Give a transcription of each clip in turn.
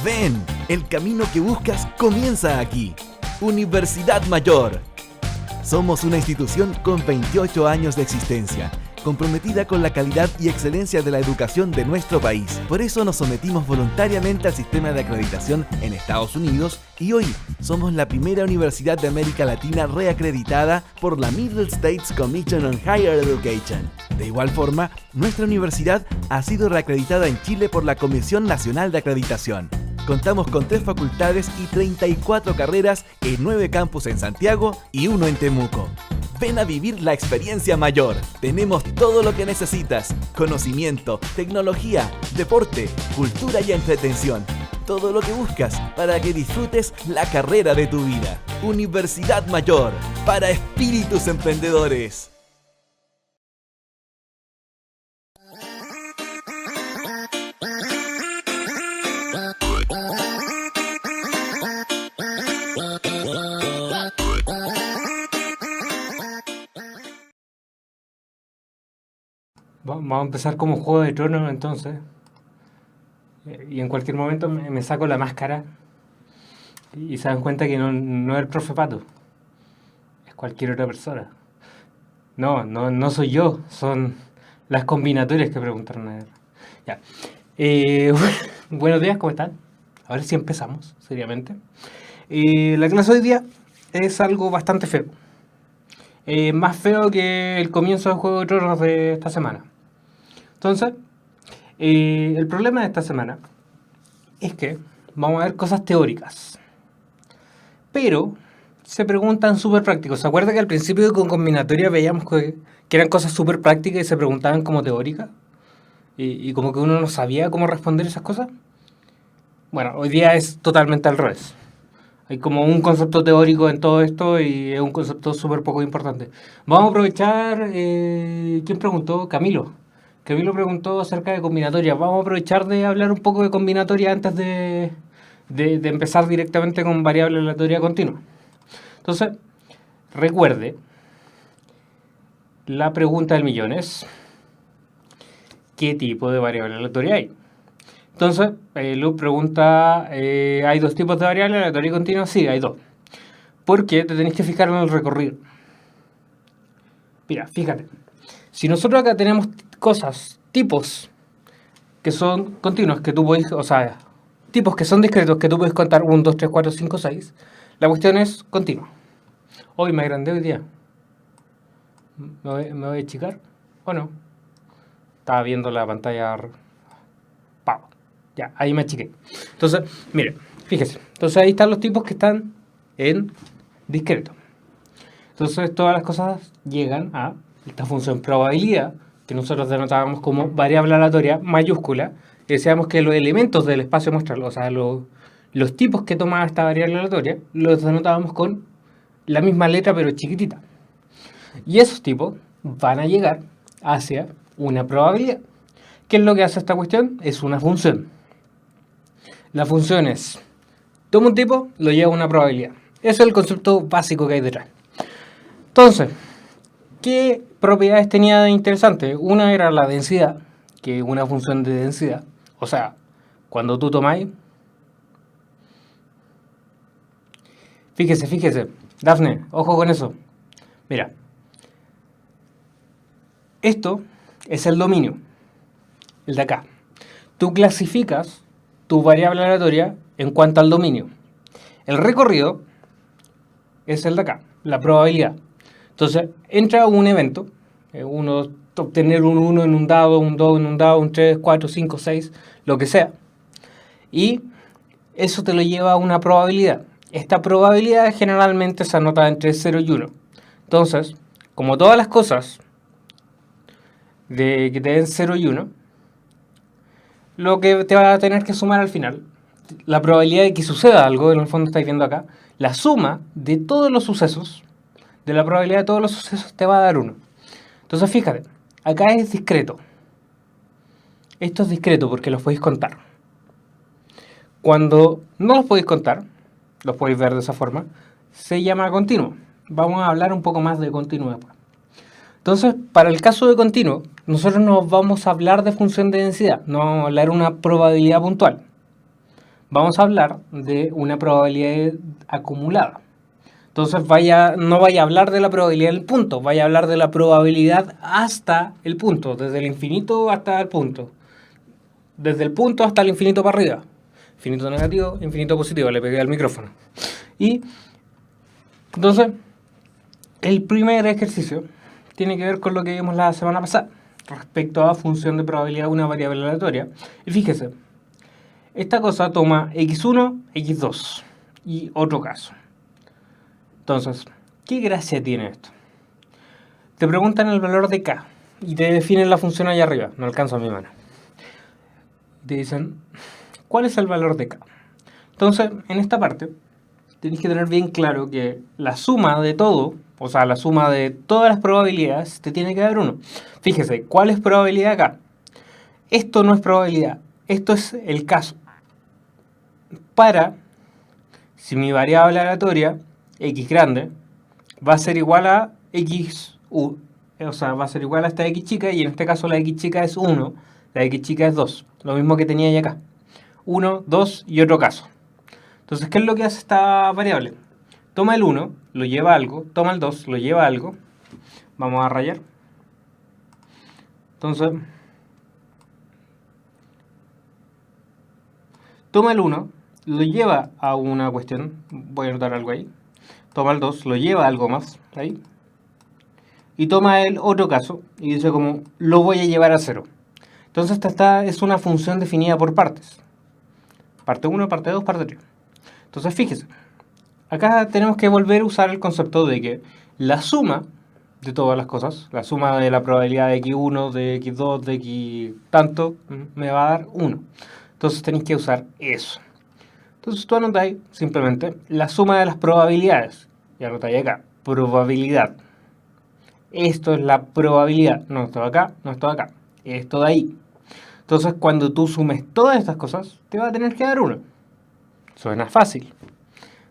Ven, el camino que buscas comienza aquí. Universidad Mayor. Somos una institución con 28 años de existencia, comprometida con la calidad y excelencia de la educación de nuestro país. Por eso nos sometimos voluntariamente al sistema de acreditación en Estados Unidos y hoy somos la primera universidad de América Latina reacreditada por la Middle States Commission on Higher Education. De igual forma, nuestra universidad ha sido reacreditada en Chile por la Comisión Nacional de Acreditación. Contamos con 3 facultades y 34 carreras en 9 campus en Santiago y 1 en Temuco. Ven a vivir la experiencia mayor. Tenemos todo lo que necesitas: conocimiento, tecnología, deporte, cultura y entretención. Todo lo que buscas para que disfrutes la carrera de tu vida. Universidad Mayor, para espíritus emprendedores. Vamos a empezar como Juego de Tronos entonces. Y en cualquier momento me saco la máscara y se dan cuenta que no es el profe Pato, es cualquier otra persona. No soy yo, son las combinatorias que preguntaron a ver. Ya. Buenos días, ¿cómo están? Ahora sí empezamos, seriamente. La clase de hoy día es algo bastante feo. Más feo que el comienzo del Juego de Tronos de esta semana. Entonces, el problema de esta semana es que vamos a ver cosas teóricas, pero se preguntan súper prácticos. ¿Se acuerda que al principio con combinatoria veíamos que eran cosas súper prácticas y se preguntaban como teóricas? Y como que uno no sabía cómo responder esas cosas. Bueno, hoy día es totalmente al revés. Hay como un concepto teórico en todo esto y es un concepto súper poco importante. Vamos a aprovechar... ¿quién preguntó? Camilo preguntó acerca de combinatoria. Vamos a aprovechar de hablar un poco de combinatoria antes de empezar directamente con variable aleatoria continua. Entonces, recuerde, la pregunta del millón es: ¿qué tipo de variable aleatoria hay? Entonces, Lu pregunta, ¿hay 2 tipos de variable aleatoria continua? Sí, hay 2. ¿Por qué? Te tenés que fijar en el recorrido. Mira, fíjate. Si nosotros acá tenemos tipos que son continuos, que tú podés, o sea, tipos que son discretos, que tú puedes contar 1, 2, 3, 4, 5, 6, la cuestión es continua. Hoy me agrandé hoy día. ¿Me voy a achicar o no? Estaba viendo la pantalla. Ya, ahí me achiqué. Entonces, mire, fíjese. Entonces ahí están los tipos que están en discreto. Entonces todas las cosas llegan a esta función probabilidad, que nosotros denotábamos como variable aleatoria mayúscula, y decíamos que los elementos del espacio muestral, o sea, los tipos que tomaba esta variable aleatoria, los denotábamos con la misma letra pero chiquitita. Y esos tipos van a llegar hacia una probabilidad. ¿Qué es lo que hace esta cuestión? Es una función. La función es, toma un tipo, lo lleva a una probabilidad. Ese es el concepto básico que hay detrás. Entonces, ¿qué propiedades tenía de interesante? Una era la densidad, que es una función de densidad. O sea, cuando tú tomáis... Fíjese, Dafne, ojo con eso. Mira, esto es el dominio, el de acá. Tú clasificas tu variable aleatoria en cuanto al dominio. El recorrido es el de acá, la probabilidad. Entonces, entra un evento, obtener un 1 en un dado, un 2 en un dado, un 3, 4, 5, 6, lo que sea. Y eso te lo lleva a una probabilidad. Esta probabilidad generalmente se anota entre 0 y 1. Entonces, como todas las cosas que te den 0 y 1, lo que te va a tener que sumar al final, la probabilidad de que suceda algo, en el fondo estáis viendo acá, la suma de todos los sucesos, de la probabilidad de todos los sucesos te va a dar 1. Entonces fíjate, acá es discreto. Esto es discreto porque los podéis contar. Cuando no los podéis contar, los podéis ver de esa forma, se llama continuo. Vamos a hablar un poco más de continuo después. Entonces, para el caso de continuo, nosotros no vamos a hablar de función de densidad, no vamos a hablar de una probabilidad puntual. Vamos a hablar de una probabilidad acumulada. Entonces no vaya a hablar de la probabilidad del punto, vaya a hablar de la probabilidad hasta el punto, desde el infinito hasta el punto. Desde el punto hasta el infinito para arriba. Infinito negativo, infinito positivo, le pegué al micrófono. Y entonces, el primer ejercicio tiene que ver con lo que vimos la semana pasada, respecto a función de probabilidad de una variable aleatoria. Y fíjese, esta cosa toma x1, x2 y otro caso. Entonces, ¿qué gracia tiene esto? Te preguntan el valor de k y te definen la función allá arriba. No alcanzo a mi mano. Te dicen, ¿cuál es el valor de k? Entonces, en esta parte, tenéis que tener bien claro que la suma de todo, o sea, la suma de todas las probabilidades, te tiene que dar 1. Fíjese, ¿cuál es probabilidad acá? Esto no es probabilidad, esto es el caso. Para, si mi variable aleatoria, x grande, va a ser igual a x, o sea, va a ser igual a esta x chica, y en este caso la x chica es 1, la x chica es 2, lo mismo que tenía ya acá. 1, 2 y otro caso. Entonces, ¿qué es lo que hace esta variable? Toma el 1, lo lleva a algo, toma el 2, lo lleva a algo. Vamos a rayar. Entonces, toma el 1, lo lleva a una cuestión, voy a anotar algo ahí. Toma el 2, lo lleva a algo más, ahí. Y toma el otro caso, y dice como, lo voy a llevar a 0. Entonces, esta es una función definida por partes. Parte 1, parte 2, parte 3. Entonces, fíjese, acá tenemos que volver a usar el concepto de que la suma de todas las cosas, la suma de la probabilidad de x1, de x2, de x tanto, me va a dar 1. Entonces tenéis que usar eso. Entonces tú anotáis simplemente la suma de las probabilidades. Y anotáis acá, probabilidad. Esto es la probabilidad. No esto de acá, no esto de acá. Esto de ahí. Entonces cuando tú sumes todas estas cosas, te va a tener que dar 1. Suena fácil.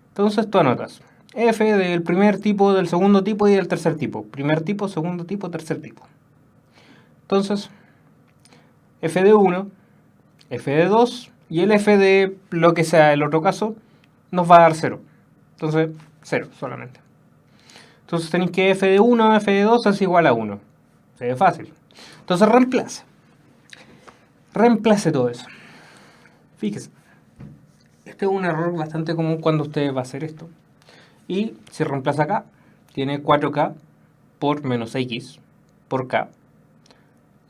Entonces tú anotas f del primer tipo, del segundo tipo y del tercer tipo. Primer tipo, segundo tipo, tercer tipo. Entonces, f de 1, f de 2 y el f de lo que sea el otro caso nos va a dar 0. Entonces, 0 solamente. Entonces tenéis que f de 1, f de 2 es igual a 1. Se ve fácil. Entonces reemplace. Reemplace todo eso. Fíjese. Este es un error bastante común cuando usted va a hacer esto. Y si reemplaza acá, tiene 4k por menos x por k.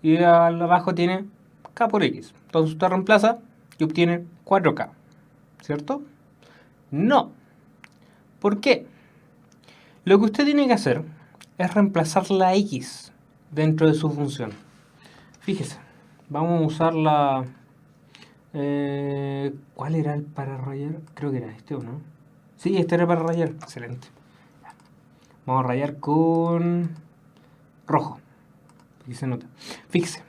Y abajo tiene k por x. Entonces usted reemplaza y obtiene 4k. ¿Cierto? No. ¿Por qué? Lo que usted tiene que hacer es reemplazar la x dentro de su función. Fíjese. Vamos a usar la... ¿cuál era el para rayar? Creo que era este, ¿o no? Sí, este era para rayar. Excelente. Vamos a rayar con rojo. Aquí se nota. Fíjese.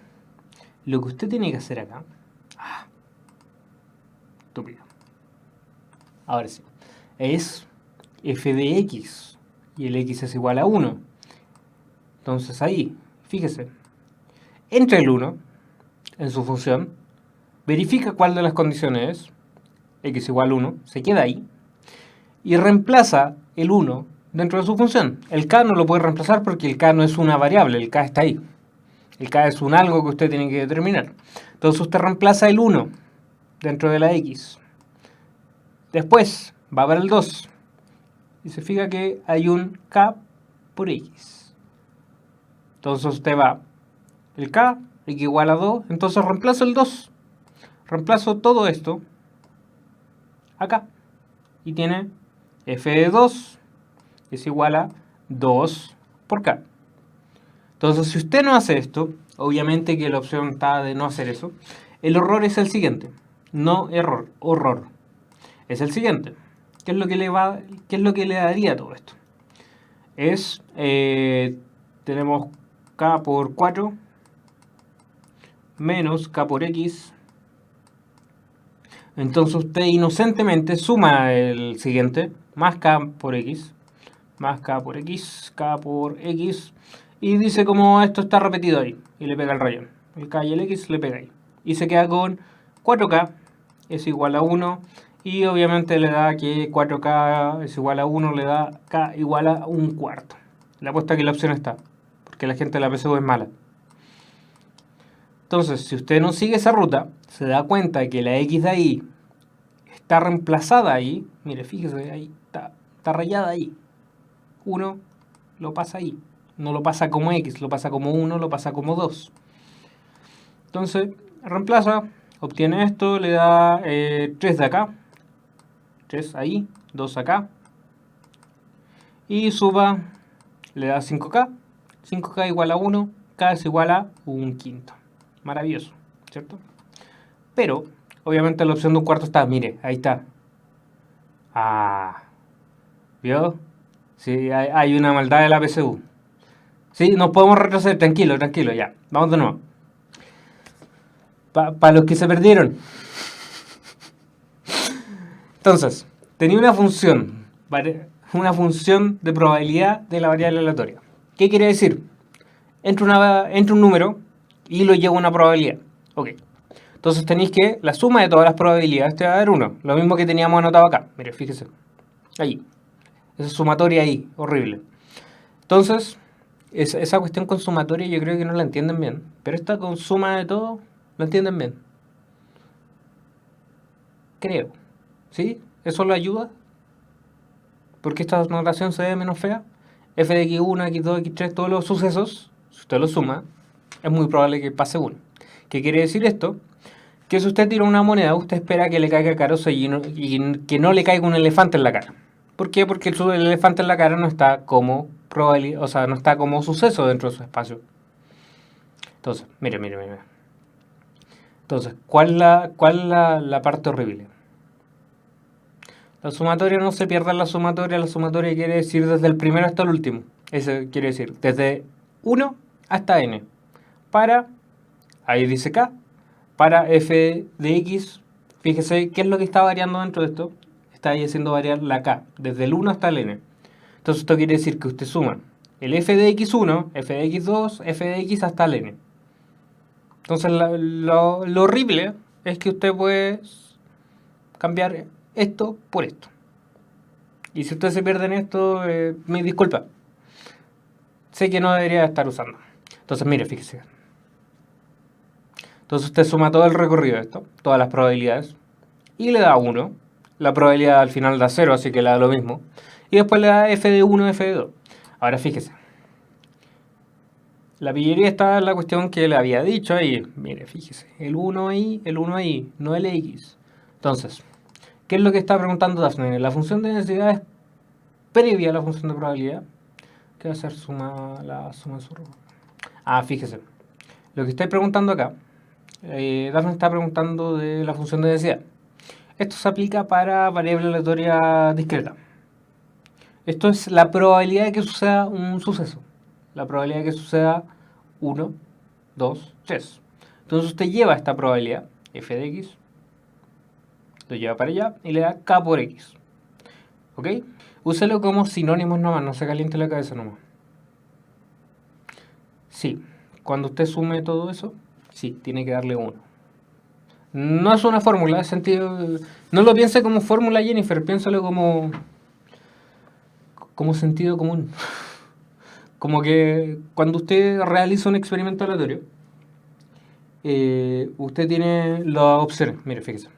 Lo que usted tiene que hacer acá... estúpido. Ahora sí. Es f de x. Y el x es igual a 1. Entonces ahí, fíjese. Entre el 1 en su función. Verifica cuál de las condiciones es. X igual 1. Se queda ahí. Y reemplaza el 1 dentro de su función. El k no lo puede reemplazar porque el k no es una variable, el k está ahí. El k es un algo que usted tiene que determinar. Entonces usted reemplaza el 1 dentro de la x. Después va a haber el 2. Y se fija que hay un k por x. Entonces usted va el k, x igual a 2. Entonces reemplazo el 2. Reemplazo todo esto acá. Y tiene f de 2 es igual a 2 por k. Entonces, si usted no hace esto, obviamente que la opción está de no hacer eso, el horror es el siguiente. No error, horror. Es el siguiente. ¿Qué es lo que le daría a todo esto? Es, tenemos k por 4 menos k por x. Entonces usted inocentemente suma el siguiente, más k por x, más k por x, k por x, y dice como esto está repetido ahí, y le pega el rayón. El k y el x le pega ahí. Y se queda con 4k es igual a 1 y obviamente le da que 4K es igual a 1, le da K igual a 1/4. Le apuesto que la opción está, porque la gente de la PSU es mala. Entonces, si usted no sigue esa ruta, se da cuenta que la X de ahí está reemplazada ahí. Mire, fíjese, ahí está rayada ahí. 1 lo pasa ahí. No lo pasa como X, lo pasa como 1, lo pasa como 2. Entonces, reemplaza, obtiene esto, le da 3 de acá, 3 ahí, 2 acá. Y suba, le da 5K. 5K igual a 1, K es igual a 1/5. Maravilloso, ¿cierto? Pero, obviamente la opción de 1/4 está, mire, ahí está. Ah, ¿vio? Sí, hay una maldad de la PSU. Sí, nos podemos retroceder, tranquilo, ya. Vamos de nuevo. Para los que se perdieron. Entonces, tenía una función de probabilidad de la variable aleatoria. ¿Qué quiere decir? Entra un número y lo lleva a una probabilidad. Ok. Entonces tenéis que la suma de todas las probabilidades te va a dar 1. Lo mismo que teníamos anotado acá. Mire, fíjese. Ahí. Esa sumatoria ahí. Horrible. Entonces, esa cuestión con sumatoria yo creo que no la entienden bien. Pero esta con suma de todo, lo entienden bien. Creo. ¿Sí? ¿Eso lo ayuda? Porque esta notación se ve menos fea. F de X1, X2, X3, todos los sucesos, si usted los suma, es muy probable que pase 1. ¿Qué quiere decir esto? Que si usted tira una moneda, usted espera que le caiga carozo y que no le caiga un elefante en la cara. ¿Por qué? Porque el elefante en la cara no está como probabilidad, o sea, no está como suceso dentro de su espacio. Entonces, mire. Entonces, ¿cuál es la parte horrible? La sumatoria no se pierde en la sumatoria quiere decir desde el primero hasta el último. Eso quiere decir desde 1 hasta n. Para, ahí dice k, para f de x, fíjese qué es lo que está variando dentro de esto. Está ahí haciendo variar la k, desde el 1 hasta el n. Entonces esto quiere decir que usted suma el f de x1, f de x2, f de x hasta el n. Entonces lo horrible es que usted puede cambiar esto por esto. Y si usted se pierde en esto, me disculpa. Sé que no debería estar usando. Entonces, mire, fíjese. Entonces usted suma todo el recorrido de esto, todas las probabilidades, y le da 1. La probabilidad al final da 0, así que le da lo mismo. Y después le da f de 1, f de 2. Ahora fíjese. La pillería está en la cuestión que le había dicho ahí. Mire, fíjese. El 1 ahí, no el x. Entonces, ¿qué es lo que está preguntando Daphne? La función de densidad es previa a la función de probabilidad. ¿Qué va a ser la suma de su... Ah, fíjese. Lo que estoy preguntando acá, Daphne está preguntando de la función de densidad. Esto se aplica para variable aleatoria discreta. Esto es la probabilidad de que suceda un suceso. La probabilidad de que suceda 1, 2, 3. Entonces usted lleva esta probabilidad, f de x, lo lleva para allá y le da k por x. ¿Ok? Úselo como sinónimos nomás, no se caliente la cabeza nomás. Sí, cuando usted sume todo eso, sí, tiene que darle 1. No es una fórmula, es sentido... No lo piense como fórmula, Jennifer, piénsalo como sentido común. Como que cuando usted realiza un experimento aleatorio, usted tiene las opciones. Mire, fíjese.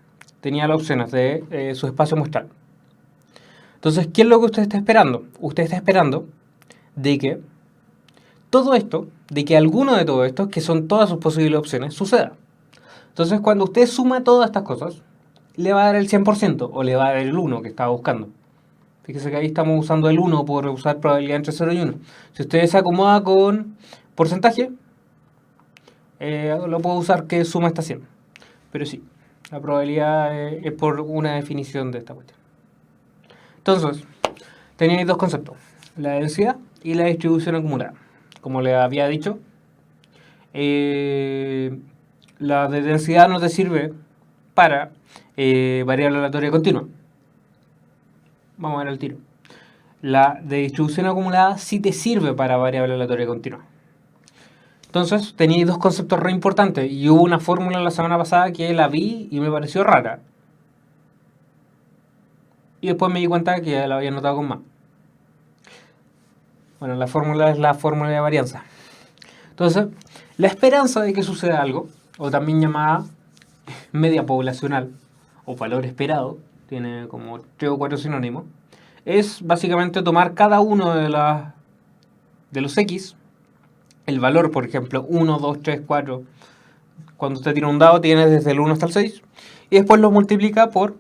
Tenía las opciones de su espacio muestral. Entonces, ¿qué es lo que usted está esperando? Usted está esperando de que todo esto, de que alguno de todo esto, que son todas sus posibles opciones, suceda. Entonces, cuando usted suma todas estas cosas, le va a dar el 100% o le va a dar el 1 que estaba buscando. Fíjese que ahí estamos usando el 1 por usar probabilidad entre 0 y 1. Si usted se acomoda con porcentaje, lo puedo usar que suma hasta 100. Pero sí, la probabilidad es por una definición de esta cuestión. Entonces, teníais dos conceptos, la densidad y la distribución acumulada. Como les había dicho, la de densidad no te sirve para variable aleatoria continua. Vamos a ver el tiro. La de distribución acumulada sí te sirve para variable aleatoria continua. Entonces, teníais dos conceptos re importantes. Y hubo una fórmula la semana pasada que la vi y me pareció rara. Y después me di cuenta que la había anotado con más. Bueno, la fórmula es la fórmula de varianza. Entonces, la esperanza de que suceda algo, o también llamada media poblacional, o valor esperado, tiene como 3 o 4 sinónimos, es básicamente tomar cada uno de los X, el valor, por ejemplo, 1, 2, 3, 4, cuando usted tira un dado tiene desde el 1 hasta el 6, y después lo multiplica por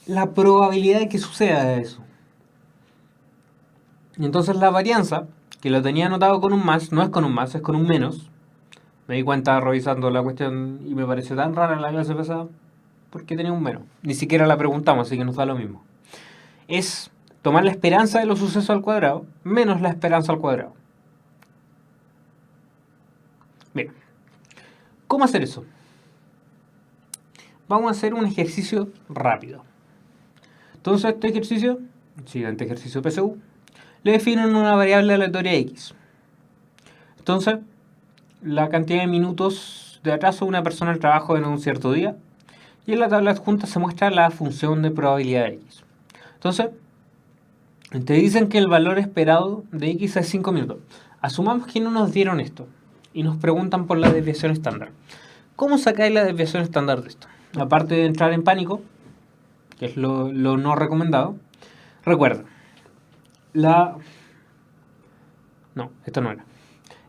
la probabilidad de que suceda eso. Y entonces la varianza, que lo tenía anotado con un más, no es con un más, es con un menos. Me di cuenta revisando la cuestión y me pareció tan rara la clase pasada, porque tenía un menos. Ni siquiera la preguntamos, así que nos da lo mismo. Es tomar la esperanza de los sucesos al cuadrado menos la esperanza al cuadrado. Bien, ¿cómo hacer eso? Vamos a hacer un ejercicio rápido. Entonces, este ejercicio, siguiente ejercicio PSU, le definen una variable aleatoria X. Entonces, la cantidad de minutos de atraso de una persona al trabajo en un cierto día. Y en la tabla adjunta se muestra la función de probabilidad de X. Entonces, te dicen que el valor esperado de X es 5 minutos. Asumamos que no nos dieron esto y nos preguntan por la desviación estándar. ¿Cómo sacáis la desviación estándar de esto? Aparte de entrar en pánico, que es lo no recomendado, recuerda, no, esto no era.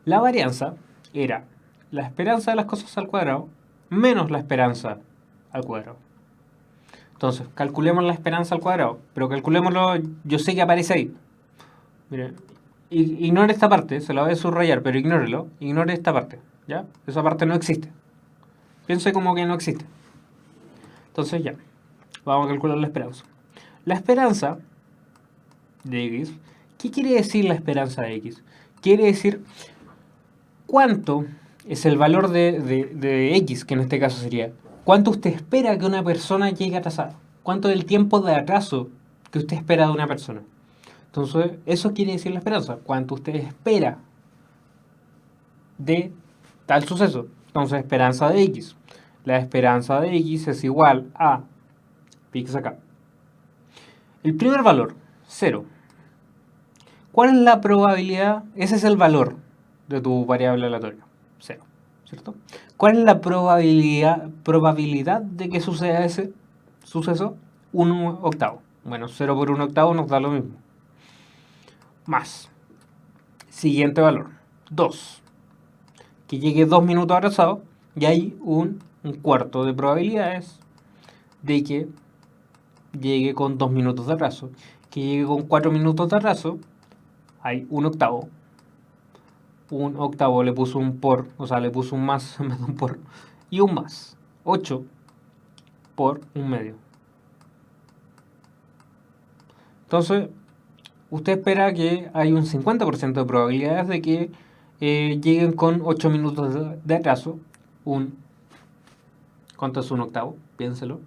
La varianza era la esperanza de las cosas al cuadrado menos la esperanza al cuadrado. Entonces, calculemos la esperanza al cuadrado, pero calculémoslo, yo sé que aparece ahí. Miren, ignore esta parte, se la voy a subrayar, pero ignore esta parte, ¿ya? Esa parte no existe. Piense como que no existe. Entonces ya, vamos a calcular la esperanza. La esperanza de X, ¿qué quiere decir la esperanza de X? Quiere decir cuánto es el valor de X, que en este caso sería cuánto usted espera que una persona llegue atrasada. Cuánto es el tiempo de atraso que usted espera de una persona. Entonces, eso quiere decir la esperanza. Cuánto usted espera de tal suceso. Entonces, esperanza de X. La esperanza de X es igual a, fíjese acá, el primer valor, 0. ¿Cuál es la probabilidad? Ese es el valor de tu variable aleatoria, 0, ¿cierto? ¿Cuál es la probabilidad de que suceda ese suceso? 1 octavo. Bueno, 0 por 1 octavo nos da lo mismo. Más. Siguiente valor, 2. Que llegue 2 minutos atrasado y hay un cuarto de probabilidades de que llegue con 2 minutos de atraso. Que llegue con 4 minutos de atraso, hay 1 octavo. 1 octavo le puso un por, o sea, le puso un más en vez de un por, y un más. 8 por un medio. Entonces, usted espera que hay un 50% de probabilidades de que lleguen con 8 minutos de atraso. ¿Cuánto es un octavo? Piénselo.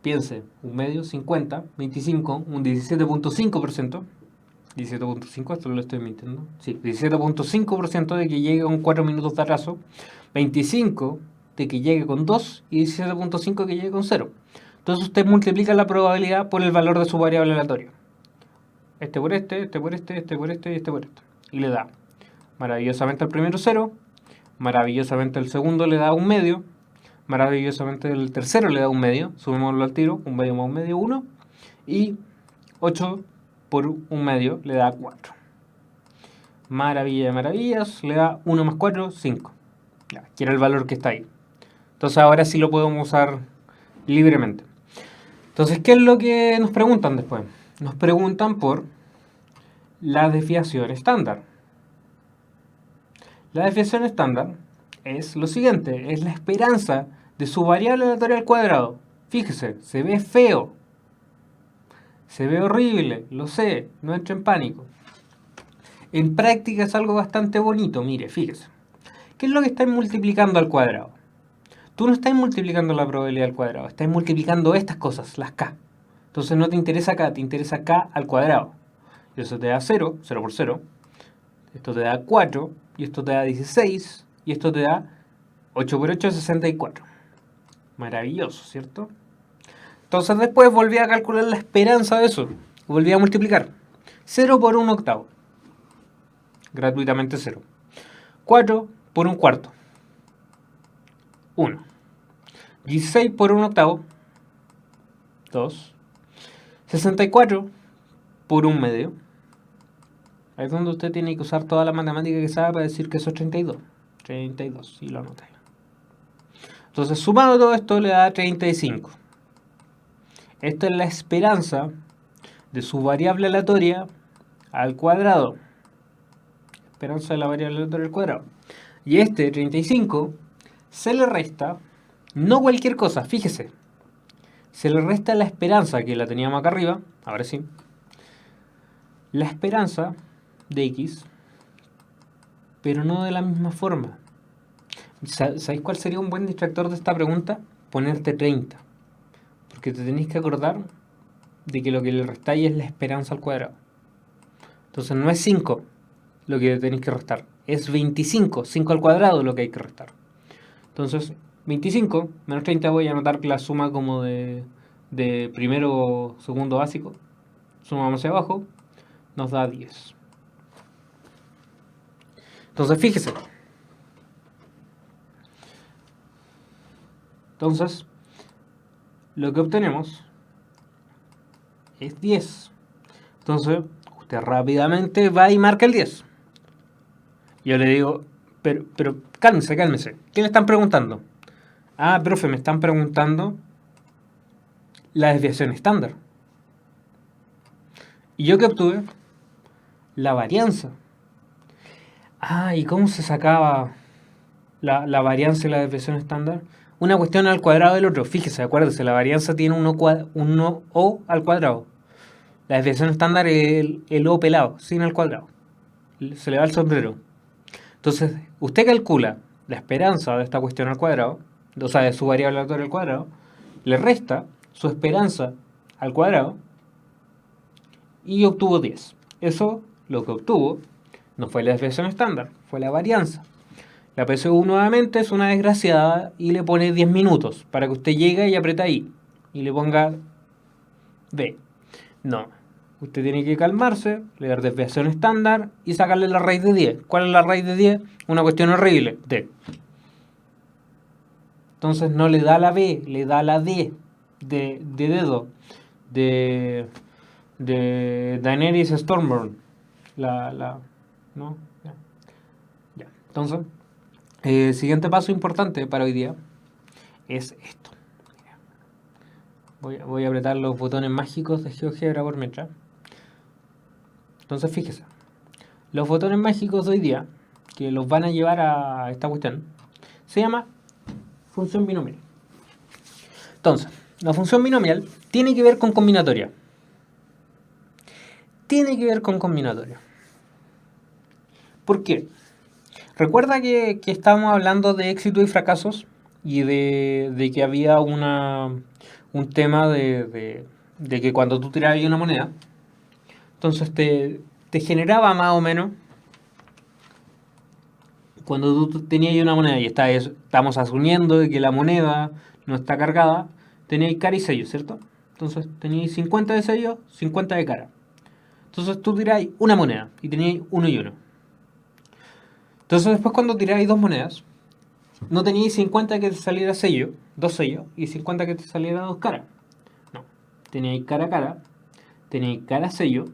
Piense, un medio, 50, 25, un 17.5%. 17.5, esto lo estoy mintiendo. Sí, 17.5% de que llegue con 4 minutos de atraso. 25 de que llegue con 2 y 17.5 que llegue con 0. Entonces usted multiplica la probabilidad por el valor de su variable aleatoria. Este por este, este por este, este por este y este por este. Y le da maravillosamente al primero 0, maravillosamente al segundo le da un medio, maravillosamente el tercero le da un medio, sumémoslo al tiro, un medio más un medio, 1, y 8 por un medio le da 4. Maravilla de maravillas, le da 1 más 4, 5. Ya, que era el valor que está ahí. Entonces ahora sí lo podemos usar libremente. Entonces, ¿qué es lo que nos preguntan después? Nos preguntan por la desviación estándar. La desviación estándar es lo siguiente, es la esperanza de su variable aleatoria al cuadrado. Fíjese, se ve feo. Se ve horrible, lo sé, no entre en pánico. En práctica es algo bastante bonito, mire, fíjese. ¿Qué es lo que estáis multiplicando al cuadrado? Tú no estás multiplicando la probabilidad al cuadrado, estás multiplicando estas cosas, las k. Entonces no te interesa k, te interesa k al cuadrado. Y eso te da 0, 0 por 0. Esto te da 4, y esto te da 16, y esto te da 8 por 8, 64. Maravilloso, ¿cierto? Entonces después volví a calcular la esperanza de eso. Volví a multiplicar. 0 por 1/8. Gratuitamente 0. 4 por 1/4. 1. 16 por 1/8. 2. 64 por 1/2. Ahí es donde usted tiene que usar toda la matemática que sabe para decir que eso es 32. 32, y lo anoté. Entonces, sumado todo esto le da 35. Esta es la esperanza de su variable aleatoria al cuadrado. Esperanza de la variable aleatoria al cuadrado. Y este 35 se le resta, no cualquier cosa, fíjese. Se le resta la esperanza, que la teníamos acá arriba, ahora sí. La esperanza de X, pero no de la misma forma. ¿Sabéis cuál sería un buen distractor de esta pregunta? Ponerte 30. Porque te tenéis que acordar de que lo que le restáis es la esperanza al cuadrado. Entonces no es 5 lo que tenéis que restar, es 25, 5 al cuadrado lo que hay que restar. Entonces, 25 menos 30 voy a anotar la suma como de primero, segundo básico. Sumamos hacia abajo, nos da 10. Entonces, fíjese. Entonces, lo que obtenemos es 10. Entonces, usted rápidamente va y marca el 10. Yo le digo, pero cálmese, cálmese. ¿Qué le están preguntando? Ah, profe, me están preguntando la desviación estándar. ¿Y yo qué obtuve? La varianza. Ah, ¿y cómo se sacaba la varianza y la desviación estándar? Una cuestión al cuadrado del otro. Fíjese, acuérdese, la varianza tiene un O al cuadrado. La desviación estándar es el O pelado, sin el cuadrado. Se le va el sombrero. Entonces, usted calcula la esperanza de esta cuestión al cuadrado, o sea, de su variable aleatoria al cuadrado, le resta su esperanza al cuadrado y obtuvo 10. Eso, lo que obtuvo, no fue la desviación estándar, fue la varianza. La PSU nuevamente es una desgraciada y le pone 10 minutos para que usted llegue y aprieta ahí y le ponga D. No, usted tiene que calmarse, leer desviación estándar y sacarle la raíz de 10. ¿Cuál es la raíz de 10? Una cuestión horrible, D. Entonces no le da la B, le da la D de dedo, de Daenerys Stormborn. ¿No? Ya. Entonces, siguiente paso importante para hoy día es esto. Voy a apretar los botones mágicos de GeoGebra por mientras. Entonces, fíjese. Los botones mágicos de hoy día, que los van a llevar a esta cuestión, se llama función binomial. Entonces, la función binomial tiene que ver con combinatoria. Tiene que ver con combinatoria. ¿Por qué? Recuerda que estábamos hablando de éxito y fracasos y de que había un tema de que cuando tú tirabas una moneda, entonces te generaba más o menos, cuando tú tenías una moneda y estamos asumiendo de que la moneda no está cargada, teníais cara y sello, ¿cierto? Entonces teníais 50 de sello, 50 de cara. Entonces tú tiráis una moneda y teníais 1 y 1. Entonces después cuando tiráis 2 monedas, no teníais 50 que te saliera sello, 2 sellos, y 50 que te saliera 2 caras. No, teníais cara a cara, teníais cara sello,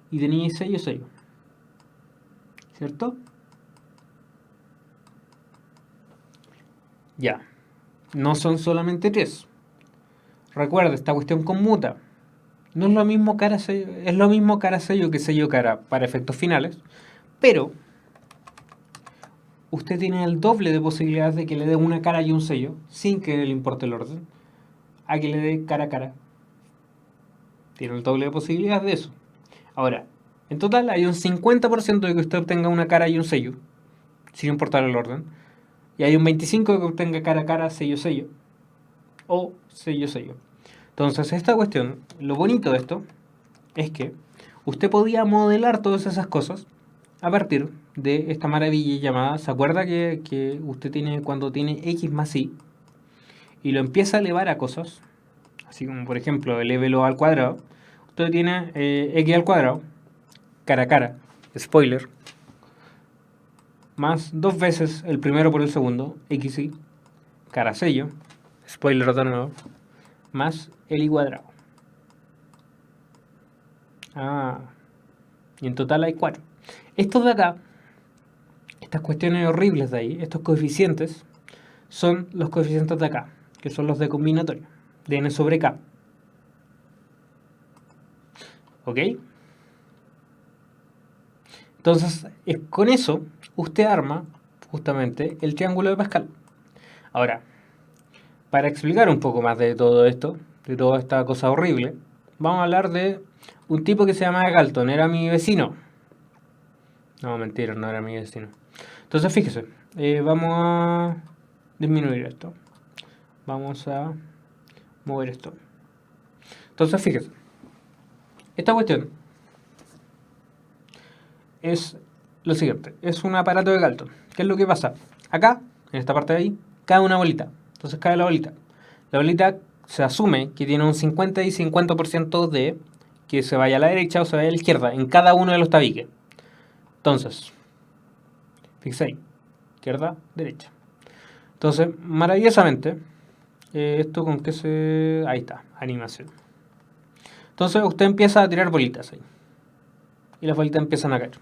y teníais sello sello. ¿Cierto? Ya. No son solamente 3. Recuerda, esta cuestión conmuta. No es lo mismo cara sello, es lo mismo cara sello que sello cara para efectos finales, pero usted tiene el doble de posibilidades de que le dé una cara y un sello, sin que le importe el orden, a que le dé cara a cara. Tiene el doble de posibilidades de eso. Ahora, en total hay un 50% de que usted obtenga una cara y un sello, sin importar el orden, y hay un 25% de que obtenga cara a cara, sello sello, o sello sello. Entonces, esta cuestión, lo bonito de esto, es que usted podía modelar todas esas cosas a partir de esta maravilla llamada, ¿se acuerda que usted tiene cuando tiene x más y lo empieza a elevar a cosas, Así como, por ejemplo, elévelo al cuadrado. Usted tiene x al cuadrado, cara a cara, spoiler, más 2 veces el primero por el segundo, xy, cara a sello, spoiler de nuevo, más el y cuadrado. Ah, y en total hay 4. Estos de acá, estas cuestiones horribles de ahí, estos coeficientes, son los coeficientes de acá, que son los de combinatoria, de n sobre k. ¿Ok? Entonces, con eso, usted arma justamente el triángulo de Pascal. Ahora, para explicar un poco más de todo esto, de toda esta cosa horrible, vamos a hablar de un tipo que se llama Galton, era mi vecino. No, mentira, no era mi vecino. Entonces, fíjese, vamos a disminuir esto. Vamos a mover esto. Entonces, fíjese, esta cuestión es lo siguiente, es un aparato de Galton. ¿Qué es lo que pasa? Acá, en esta parte de ahí, cae una bolita. Entonces cae la bolita. La bolita se asume que tiene un 50 y 50% de que se vaya a la derecha o se vaya a la izquierda en cada uno de los tabiques. Entonces, fíjense ahí, izquierda, derecha. Entonces, maravillosamente, esto con que se... Ahí está, animación. Entonces usted empieza a tirar bolitas ahí. Y las bolitas empiezan a caer.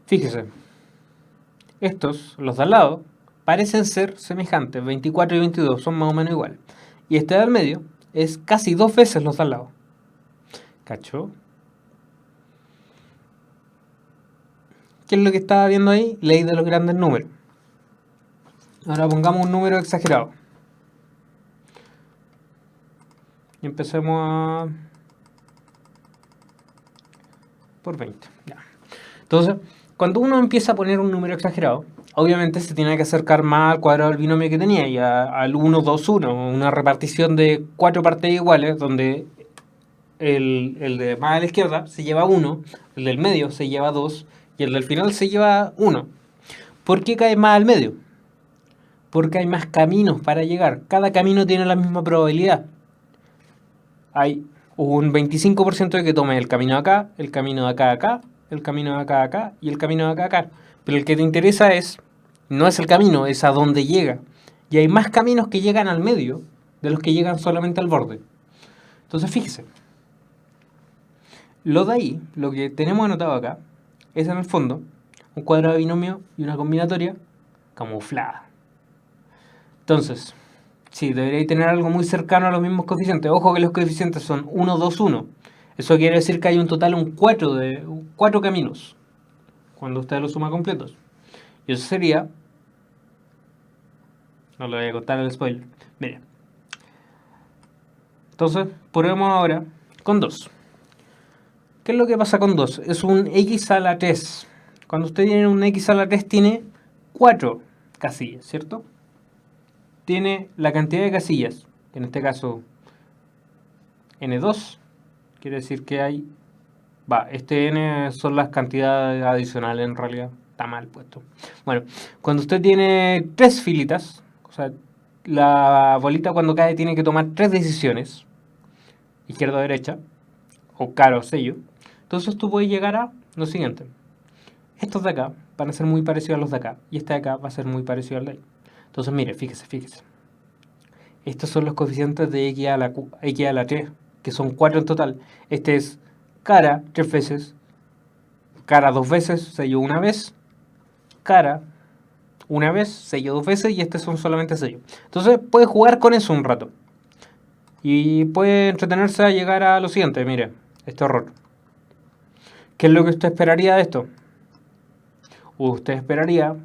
Fíjese, estos, los de al lado, parecen ser semejantes, 24 y 22, son más o menos iguales. Y este de al medio es casi 2 veces los de al lado. ¿Cachó? ¿Qué es lo que estaba viendo ahí? Ley de los grandes números. Ahora pongamos un número exagerado. Y empecemos a... por 20. Ya. Entonces, cuando uno empieza a poner un número exagerado, obviamente se tiene que acercar más al cuadrado del binomio que tenía, y al 1, 2, 1, una repartición de 4 partes iguales, donde el de más a la izquierda se lleva 1, el del medio se lleva 2, y el del final se lleva 1. ¿Por qué cae más al medio? Porque hay más caminos para llegar. Cada camino tiene la misma probabilidad. Hay un 25% de que tome el camino de acá, el camino de acá a acá, el camino de acá a acá y el camino de acá a acá. Pero el que te interesa no es el camino, es a dónde llega. Y hay más caminos que llegan al medio de los que llegan solamente al borde. Entonces fíjese, lo de ahí, lo que tenemos anotado acá, es en el fondo un cuadrado de binomio y una combinatoria camuflada. Entonces, sí, deberíais tener algo muy cercano a los mismos coeficientes. Ojo que los coeficientes son 1, 2, 1. Eso quiere decir que hay un total de 4 caminos cuando usted los suma completos. Y eso sería... No le voy a contar el spoiler. Mire. Entonces, probemos ahora con 2. ¿Qué es lo que pasa con 2? Es un x a la 3. Cuando usted tiene un x a la 3 tiene 4 casillas, ¿cierto? Tiene la cantidad de casillas, en este caso n2, quiere decir que hay... este n son las cantidades adicionales en realidad, está mal puesto. Bueno, cuando usted tiene 3 filitas, o sea, la bolita cuando cae tiene que tomar 3 decisiones, izquierda o derecha, o cara o sello, entonces tú puedes llegar a lo siguiente. Estos de acá van a ser muy parecidos a los de acá, y este de acá va a ser muy parecido al de ahí. Entonces, mire, fíjese. Estos son los coeficientes de x a la 3, que son 4 en total. Este es cara 3 veces, cara 2 veces, sello una vez, cara una vez, sello 2 veces, y estos son solamente sello. Entonces, puede jugar con eso un rato. Y puede entretenerse a llegar a lo siguiente, mire, este horror. ¿Qué es lo que usted esperaría de esto? Usted esperaría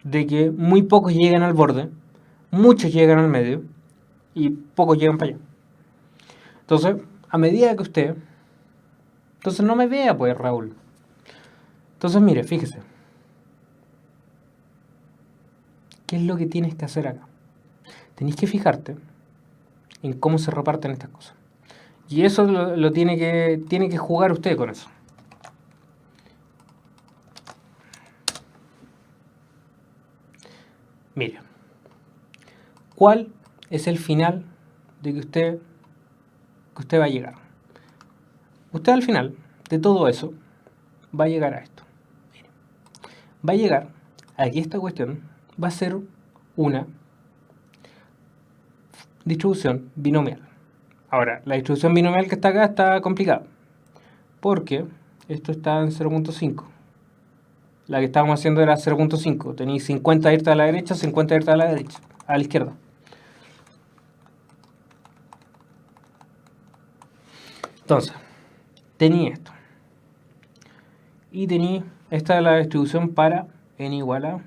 de que muy pocos lleguen al borde, muchos llegan al medio y pocos llegan para allá. Entonces, a medida que usted... Entonces no me vea, pues, Raúl. Entonces, mire, fíjese. ¿Qué es lo que tienes que hacer acá? Tenés que fijarte en cómo se reparten estas cosas. Y eso lo tiene que jugar usted con eso. Mire, ¿cuál es el final de que usted va a llegar. Usted al final de todo eso va a llegar a esto. Mire, va a llegar a que esta cuestión va a ser una distribución binomial. Ahora, la distribución binomial que está acá está complicada, porque esto está en 0.5. La que estábamos haciendo era 0.5. Tenéis 50 irte a la derecha, 50 irte a la derecha, a la izquierda. Entonces, tenía esto. Y tenía, esta es la distribución para n igual a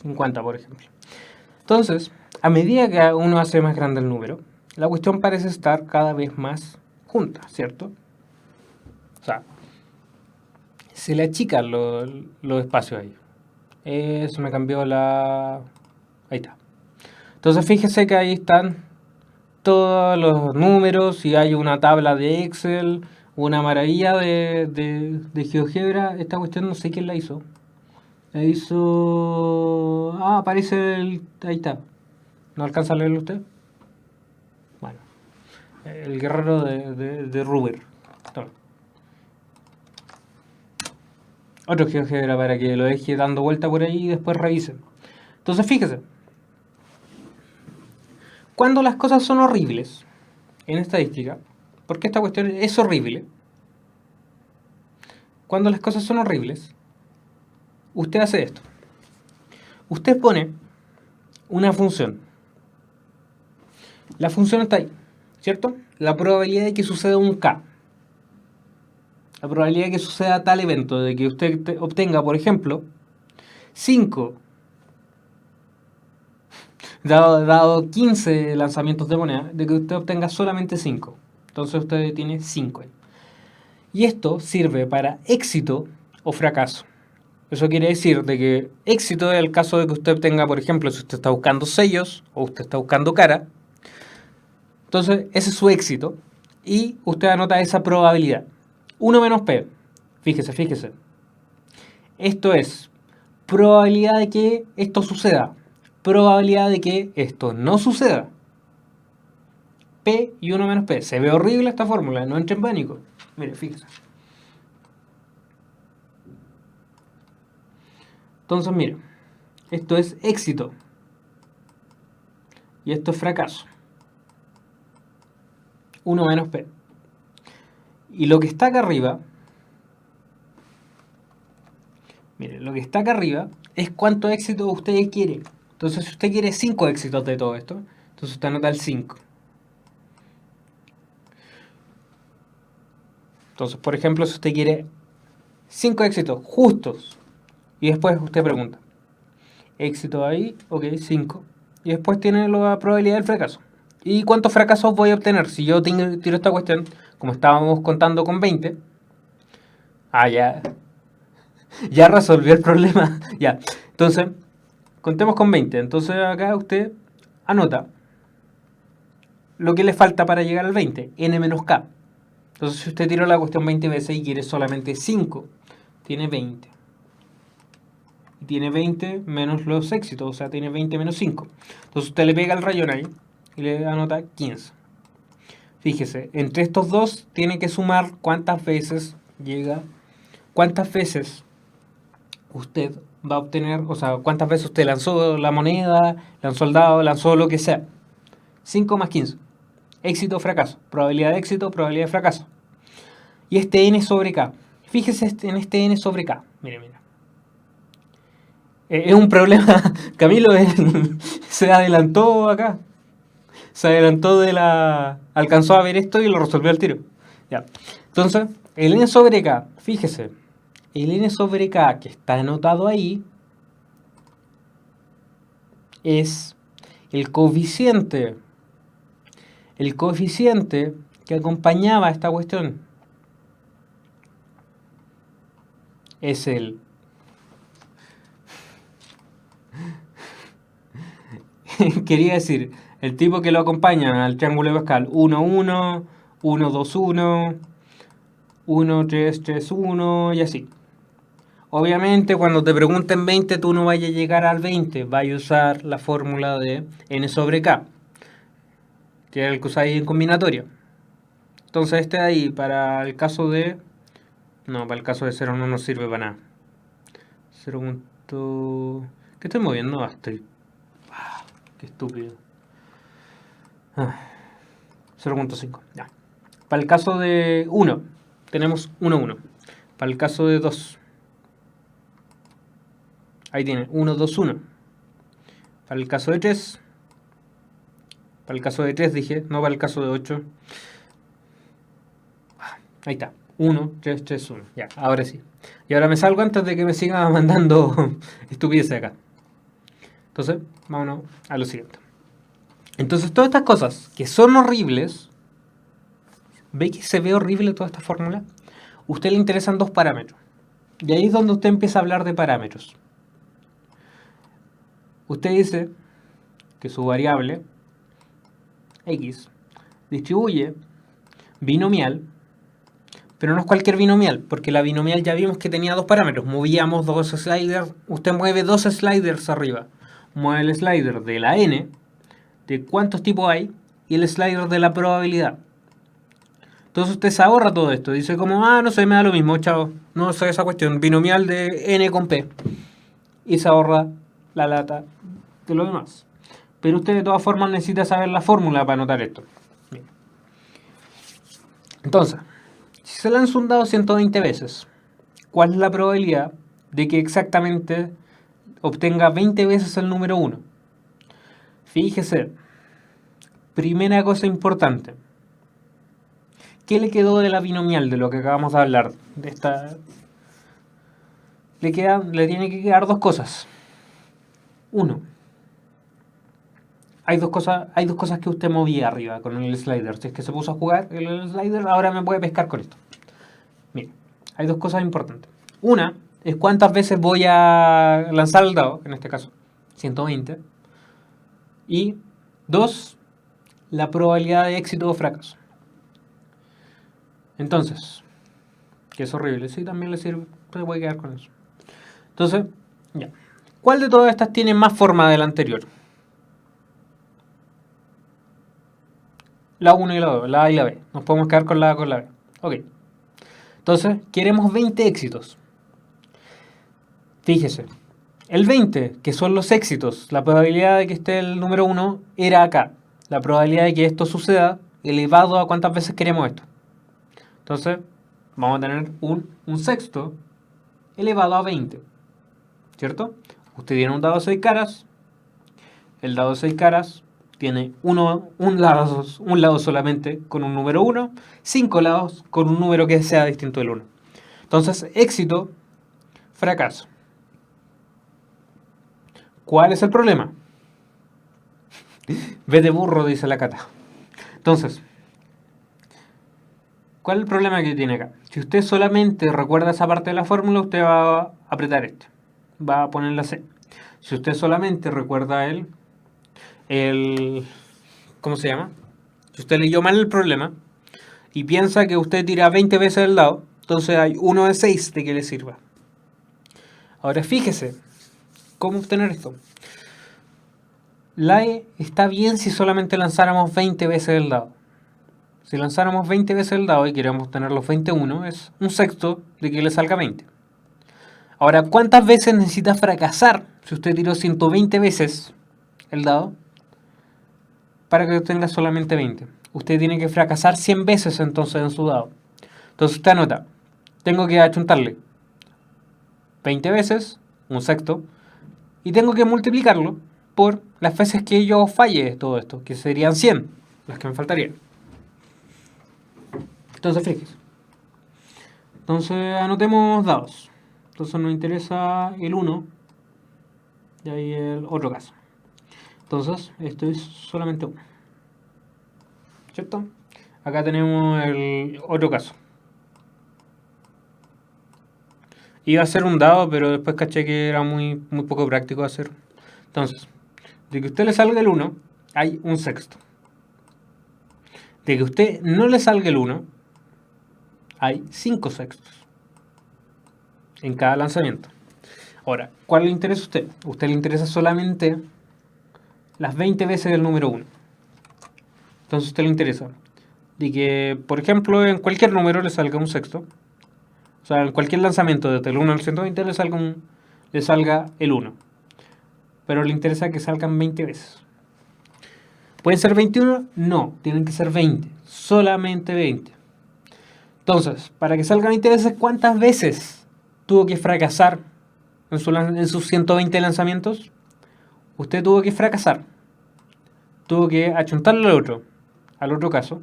50, por ejemplo. Entonces, a medida que uno hace más grande el número, la cuestión parece estar cada vez más junta, ¿cierto? O sea, se le achican los espacios ahí. Eso me cambió la... Ahí está. Entonces fíjese que ahí están todos los números y hay una tabla de Excel, una maravilla de GeoGebra. Esta cuestión no sé quién la hizo. La hizo... Ah, aparece el... Ahí está. ¿No alcanza a leerlo usted? Bueno. El guerrero de Ruber. Toma. Otro GeoGebra para que lo deje dando vuelta por ahí y después revise. Entonces fíjese. Cuando las cosas son horribles en estadística, porque esta cuestión es horrible, cuando las cosas son horribles, usted hace esto. Usted pone una función. La función está ahí, ¿cierto? La probabilidad de que suceda un K. La probabilidad de que suceda tal evento, de que usted obtenga, por ejemplo, 5, dado 15 lanzamientos de moneda, de que usted obtenga solamente 5. Entonces usted tiene 5 ahí. Y esto sirve para éxito o fracaso. Eso quiere decir de que éxito es el caso de que usted obtenga, por ejemplo, si usted está buscando sellos o usted está buscando cara. Entonces ese es su éxito y usted anota esa probabilidad. 1 menos P. Fíjese. Esto es probabilidad de que esto suceda. Probabilidad de que esto no suceda. P y 1 menos P. Se ve horrible esta fórmula, no entre en pánico. Mire, fíjese. Entonces, mire, esto es éxito. Y esto es fracaso. 1 menos P. Y lo que está acá arriba, mire, lo que está acá arriba es cuánto éxito usted quiere. Entonces, si usted quiere 5 éxitos de todo esto, entonces usted anota el 5. Entonces, por ejemplo, si usted quiere 5 éxitos justos, y después usted pregunta, éxito ahí, ok, 5. Y después tiene la probabilidad del fracaso. ¿Y cuántos fracasos voy a obtener? Si yo tiro esta cuestión, como estábamos contando con 20, ya resolvió el problema. Ya, entonces, contemos con 20. Entonces acá usted anota lo que le falta para llegar al 20, n menos k. Entonces si usted tiró la cuestión 20 veces y quiere solamente 5, tiene 20. Y tiene 20 menos los éxitos, o sea, tiene 20 menos 5. Entonces usted le pega el rayón ahí y le anota 15. Fíjese, entre estos dos tiene que sumar cuántas veces llega, cuántas veces usted va a obtener, o sea, cuántas veces usted lanzó la moneda, lanzó el dado, lanzó lo que sea. 5 más 15. Éxito o fracaso. Probabilidad de éxito, probabilidad de fracaso. Y este n sobre k. Fíjese en este n sobre k. Mira. Es un problema. Camilo se adelantó acá. Se adelantó alcanzó a ver esto y lo resolvió al tiro. Ya. Entonces, el n sobre k. Fíjese. El n sobre k que está anotado ahí es el coeficiente que acompañaba a esta cuestión. Es el quería decir, el tipo que lo acompaña al triángulo de Pascal, 1, 1, 1, 2, 1, 1, 3, 3, 1 y así. Obviamente cuando te pregunten 20 tú no vayas a llegar al 20, vayas a usar la fórmula de n sobre k. que es el que usáis en combinatoria. Entonces este de ahí, para el caso de... No, para el caso de 0 no nos sirve para nada. 0. ¿Qué estoy moviendo? Estoy... qué estúpido. 0.5. Ya. Para el caso de 1, tenemos 1, 1. Para el caso de 2, ahí tiene 1, 2, 1. Para el caso de 3, para el caso de 3 dije, no para el caso de 8. Ahí está. 1, 3, 3, 1. Ya, ahora sí. Y ahora me salgo antes de que me sigan mandando estupideces acá. Entonces, vámonos a lo siguiente. Entonces, todas estas cosas que son horribles, ¿ve que se ve horrible toda esta fórmula? A usted le interesan dos parámetros. Y ahí es donde usted empieza a hablar de parámetros. Usted dice que su variable x distribuye binomial, pero no es cualquier binomial, porque la binomial ya vimos que tenía dos parámetros. Movíamos dos sliders, usted mueve dos sliders arriba. Mueve el slider de la n, de cuántos tipos hay, y el slider de la probabilidad. Entonces usted se ahorra todo esto. Dice como, no sé, me da lo mismo, chao. No sé esa cuestión, binomial de n con p. Y se ahorra la lata de lo demás. Pero usted de todas formas necesita saber la fórmula para anotar esto. Bien. Entonces, si se lanza un dado 120 veces, ¿cuál es la probabilidad de que exactamente obtenga 20 veces el número 1? Fíjese, primera cosa importante. ¿Qué le quedó de la binomial, de lo que acabamos de hablar? De esta... le tiene que quedar dos cosas. Uno, hay dos cosas que usted movía arriba con el slider. Si es que se puso a jugar el slider, ahora me puede pescar con esto. Mire, hay dos cosas importantes. Una es cuántas veces voy a lanzar el dado, en este caso 120. Y dos, la probabilidad de éxito o fracaso. Entonces, que es horrible, sí, también le sirve, se puede quedar con eso. Entonces, ya. ¿Cuál de todas estas tiene más forma de la anterior? La 1 y la 2, la A y la B. Nos podemos quedar con la A con la B. Ok. Entonces, queremos 20 éxitos. Fíjese, el 20, que son los éxitos, la probabilidad de que esté el número 1 era acá. La probabilidad de que esto suceda elevado a cuántas veces queremos esto. Entonces, vamos a tener un sexto elevado a 20. ¿Cierto? Usted tiene un dado de 6 caras. El dado de 6 caras tiene un lado solamente con un número 1, 5 lados con un número que sea distinto del 1. Entonces, éxito, fracaso. ¿Cuál es el problema? Ve de burro, dice la Cata. Entonces, ¿cuál es el problema que tiene acá? Si usted solamente recuerda esa parte de la fórmula, usted va a apretar este. Va a poner la C. Si usted solamente recuerda ¿cómo se llama? Si usted leyó mal el problema y piensa que usted tira 20 veces el dado, entonces hay 1 de 6 de que le sirva. Ahora fíjese, ¿cómo obtener esto? La E está bien si solamente lanzáramos 20 veces el dado. Si lanzáramos 20 veces el dado y queremos obtener los 21, es un sexto de que le salga 20. Ahora, ¿cuántas veces necesita fracasar si usted tiró 120 veces el dado para que obtenga solamente 20? Usted tiene que fracasar 100 veces entonces en su dado. Entonces usted anota, tengo que achuntarle 20 veces, un sexto, y tengo que multiplicarlo por las veces que yo falle todo esto, que serían 100, las que me faltarían. Entonces, fíjese. Entonces, anotemos dados. Entonces, nos interesa el 1 y ahí el otro caso. Entonces, esto es solamente 1. ¿Cierto? Acá tenemos el otro caso. Iba a ser un dado, pero después caché que era muy poco práctico hacer. Entonces, de que a usted le salga el 1, hay un sexto. De que a usted no le salga el 1, hay 5 sextos en cada lanzamiento. Ahora, ¿cuál le interesa a usted? A usted le interesa solamente las 20 veces del número 1. Entonces a usted le interesa de que, por ejemplo, en cualquier número le salga un sexto. O sea, en cualquier lanzamiento desde el 1 al 120 le salga el 1. Pero le interesa que salgan 20 veces. ¿Pueden ser 21? No, tienen que ser 20. Solamente 20. Entonces, para que salga 20 veces, ¿cuántas veces tuvo que fracasar en sus 120 lanzamientos? Usted tuvo que fracasar. Tuvo que achuntarle al otro caso.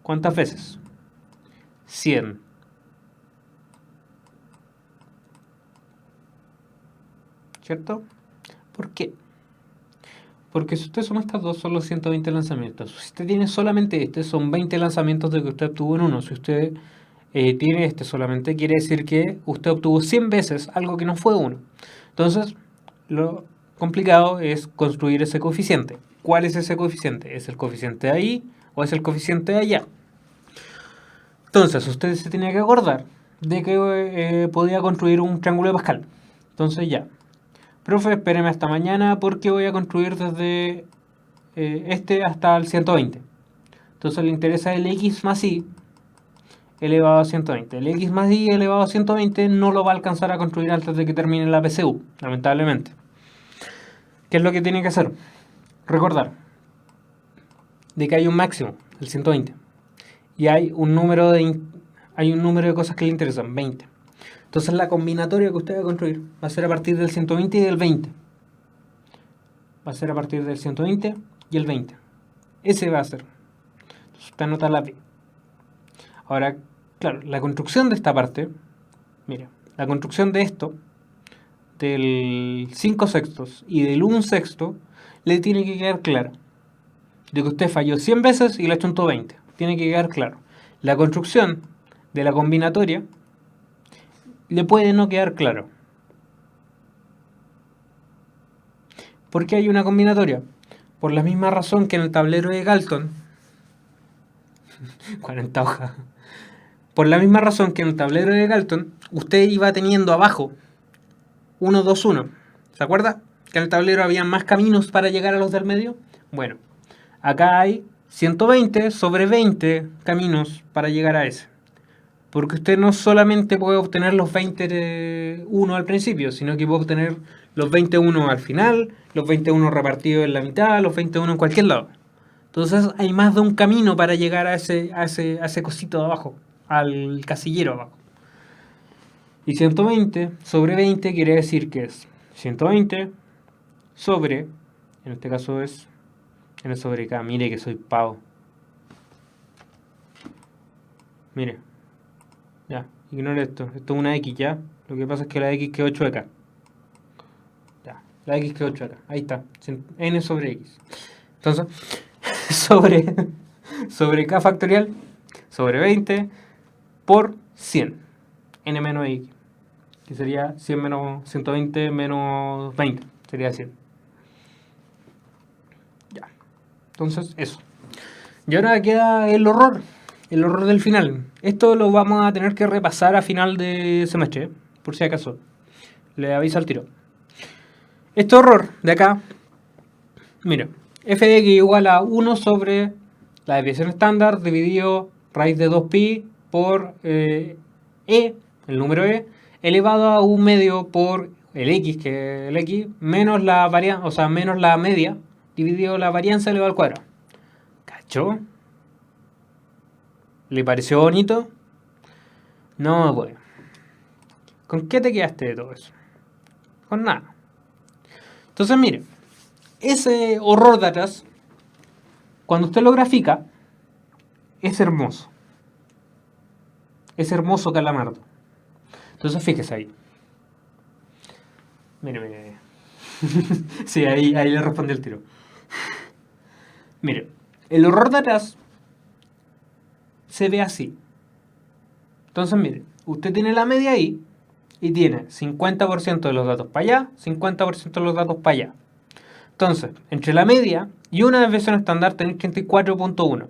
¿Cuántas veces? 100. ¿Cierto? ¿Por qué? Porque si usted suma estas dos, son los 120 lanzamientos. Si usted tiene solamente este, son 20 lanzamientos de que usted obtuvo en uno. Si usted tiene este solamente, quiere decir que usted obtuvo 100 veces algo que no fue uno. Entonces, lo complicado es construir ese coeficiente. ¿Cuál es ese coeficiente? ¿Es el coeficiente de ahí o es el coeficiente de allá? Entonces, usted se tenía que acordar de que podía construir un triángulo de Pascal. Entonces ya. Profe, espéreme hasta mañana porque voy a construir desde este hasta el 120. Entonces le interesa el x más y elevado a 120. El x más y elevado a 120 no lo va a alcanzar a construir antes de que termine la PSU, lamentablemente. ¿Qué es lo que tiene que hacer? Recordar de que hay un máximo, el 120. Y hay un número de cosas que le interesan, 20. Entonces la combinatoria que usted va a construir va a ser a partir del 120 y del 20. Va a ser a partir del 120 y el 20. Ese va a ser. Entonces usted anota la P. Ahora, claro, la construcción de esta parte, mira, la construcción de esto, del 5 sextos y del 1 sexto, le tiene que quedar claro. De que usted falló 100 veces y le achuntó 20. Tiene que quedar claro. La construcción de la combinatoria le puede no quedar claro. ¿Por qué hay una combinatoria? Por la misma razón que en el tablero de Galton. 40 hojas. Por la misma razón que en el tablero de Galton, usted iba teniendo abajo 1, 2, 1. ¿Se acuerda? Que en el tablero había más caminos para llegar a los del medio. Bueno, acá hay 120 sobre 20 caminos para llegar a ese. Porque usted no solamente puede obtener los 21 al principio, sino que puede obtener los 21 al final, los 21 repartidos en la mitad, los 21 en cualquier lado. Entonces hay más de un camino para llegar a ese cosito de abajo, al casillero abajo. Y 120 sobre 20 quiere decir que es 120 sobre, en este caso es, en el sobre K, mire que soy pavo. Mire. Ya, ignore esto. Esto es una X ya. Lo que pasa es que la X quedó 8 acá. Ya, la X quedó 8 acá. Ahí está. N sobre X. Entonces, sobre K factorial, sobre 20 por 100. N menos X. Que sería 100 menos 120 menos 20. Sería 100. Ya. Entonces, eso. Y ahora queda el horror. El horror del final. Esto lo vamos a tener que repasar a final de semestre, por si acaso. Le aviso al tiro. Este horror de acá, mira, f de x igual a 1 sobre la desviación estándar dividido raíz de 2pi por e, el número e, elevado a 1 medio por el x, que es el x, menos la varianza, o sea, menos la media, dividido la varianza elevado al cuadrado. ¿Cachó? ¿Le pareció bonito? No, pues. ¿Con qué te quedaste de todo eso? Con nada. Entonces, mire, ese horror de atrás, cuando usted lo grafica, es hermoso. Es hermoso Calamardo. Entonces, fíjese ahí. Mire. Sí, ahí le respondí el tiro. Mire, el horror de atrás se ve así. Entonces, mire, usted tiene la media ahí y tiene 50% de los datos para allá, 50% de los datos para allá. Entonces, entre la media y una desviación estándar tenéis 34.1.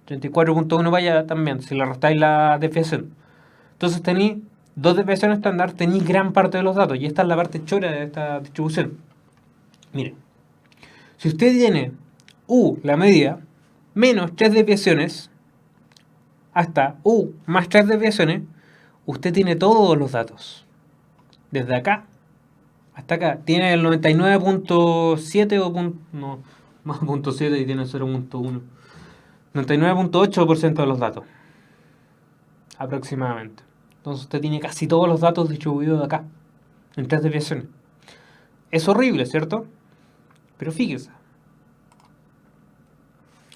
34.1 para allá también, si le restáis la desviación. Entonces tenéis dos desviaciones estándar, tenéis gran parte de los datos. Y esta es la parte chora de esta distribución. Mire, Si usted tiene U, la media, menos 3 desviaciones, hasta U más 3 desviaciones, usted tiene todos los datos. Desde acá hasta acá. Tiene el 99.7 o no, más punto 7 y tiene 0.1. 99.8% de los datos. Aproximadamente. Entonces usted tiene casi todos los datos distribuidos de acá. En 3 desviaciones. Es horrible, ¿cierto? Pero fíjese.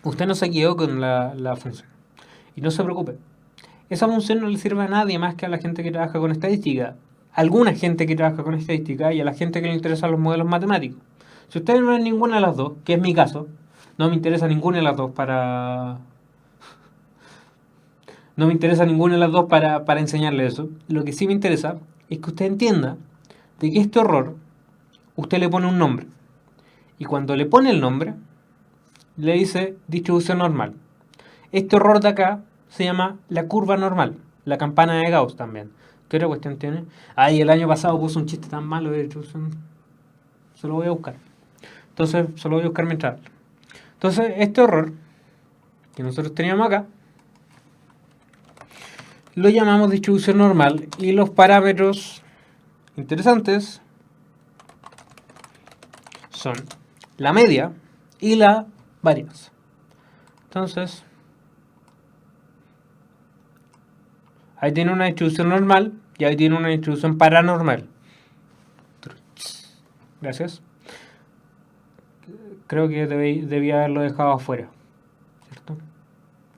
Usted no se quedó con la función. Y no se preocupe. Esa función no le sirve a nadie más que a la gente que trabaja con estadística. Alguna gente que trabaja con estadística y a la gente que le interesan los modelos matemáticos. Si usted no es ninguna de las dos, que es mi caso, no me interesa ninguna de las dos para enseñarle eso. Lo que sí me interesa es que usted entienda de que este error usted le pone un nombre. Y cuando le pone el nombre, le dice distribución normal. Este error de acá se llama la curva normal, la campana de Gauss también. ¿Qué otra cuestión tiene? Ay, el año pasado puse un chiste tan malo de distribución. Se lo voy a buscar. Entonces, se lo voy a buscar mientras hablo. Entonces, este error que nosotros teníamos acá, lo llamamos distribución normal y los parámetros interesantes son la media y la varianza. Entonces, ahí tiene una distribución normal y ahí tiene una distribución paranormal. Gracias. Creo que debía haberlo dejado afuera, ¿cierto?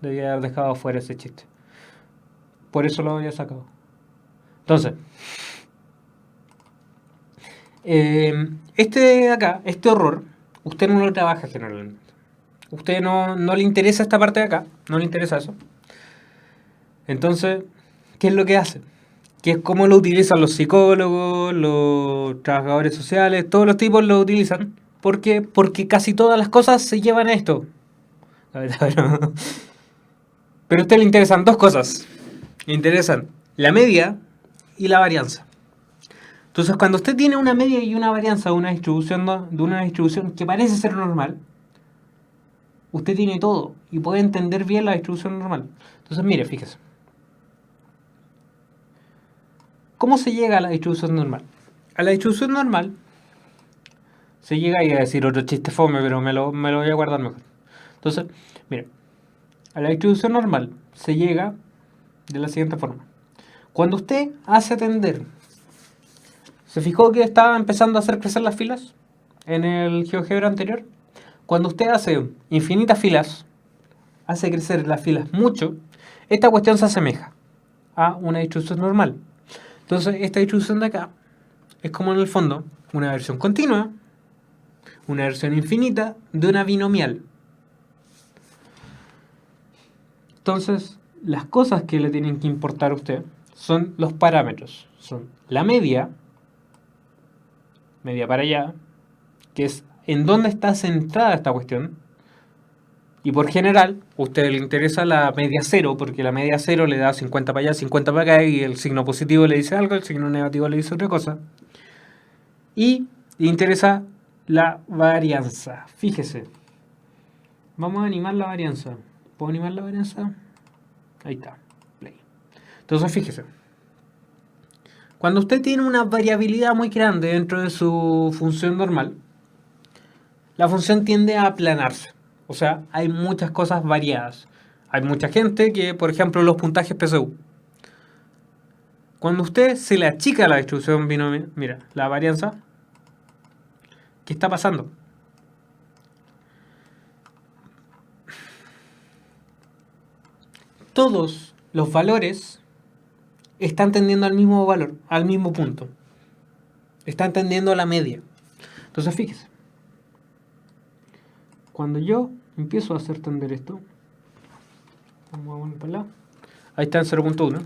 Debía haber dejado afuera ese chiste. Por eso lo había sacado. Entonces, este de acá, este error, usted no lo trabaja generalmente. Usted no le interesa esta parte de acá, no le interesa eso. Entonces, ¿qué es lo que hace? Que es cómo lo utilizan los psicólogos, los trabajadores sociales, todos los tipos lo utilizan. ¿Por qué? Porque casi todas las cosas se llevan a esto. Pero a usted le interesan dos cosas. Le interesan la media y la varianza. Entonces, cuando usted tiene una media y una varianza de una distribución que parece ser normal, usted tiene todo y puede entender bien la distribución normal. Entonces, mire, fíjese. ¿Cómo se llega a la distribución normal? A la distribución normal se llega, y a decir otro chiste fome, pero me lo voy a guardar mejor. Entonces, mire, a la distribución normal se llega de la siguiente forma. Cuando usted hace tender, ¿se fijó que estaba empezando a hacer crecer las filas en el GeoGebra anterior? Cuando usted hace infinitas filas, hace crecer las filas mucho, esta cuestión se asemeja a una distribución normal. Entonces, esta distribución de acá es como en el fondo una versión continua, una versión infinita de una binomial. Entonces, las cosas que le tienen que importar a usted son los parámetros. Son la media para allá, que es en dónde está centrada esta cuestión. Y por general, a usted le interesa la media cero, porque la media cero le da 50 para allá, 50 para acá, y el signo positivo le dice algo, el signo negativo le dice otra cosa. Y le interesa la varianza. Fíjese. Vamos a animar la varianza. ¿Puedo animar la varianza? Ahí está. Play. Entonces, fíjese. Cuando usted tiene una variabilidad muy grande dentro de su función normal, la función tiende a aplanarse. O sea, hay muchas cosas variadas. Hay mucha gente que, por ejemplo, los puntajes PSU. Cuando usted se le achica la distribución binomial, mira, la varianza, ¿qué está pasando? Todos los valores están tendiendo al mismo valor, al mismo punto. Están tendiendo a la media. Entonces, fíjese. Cuando yo empiezo a hacer tender esto, vamos a poner para allá. Ahí está en 0.1.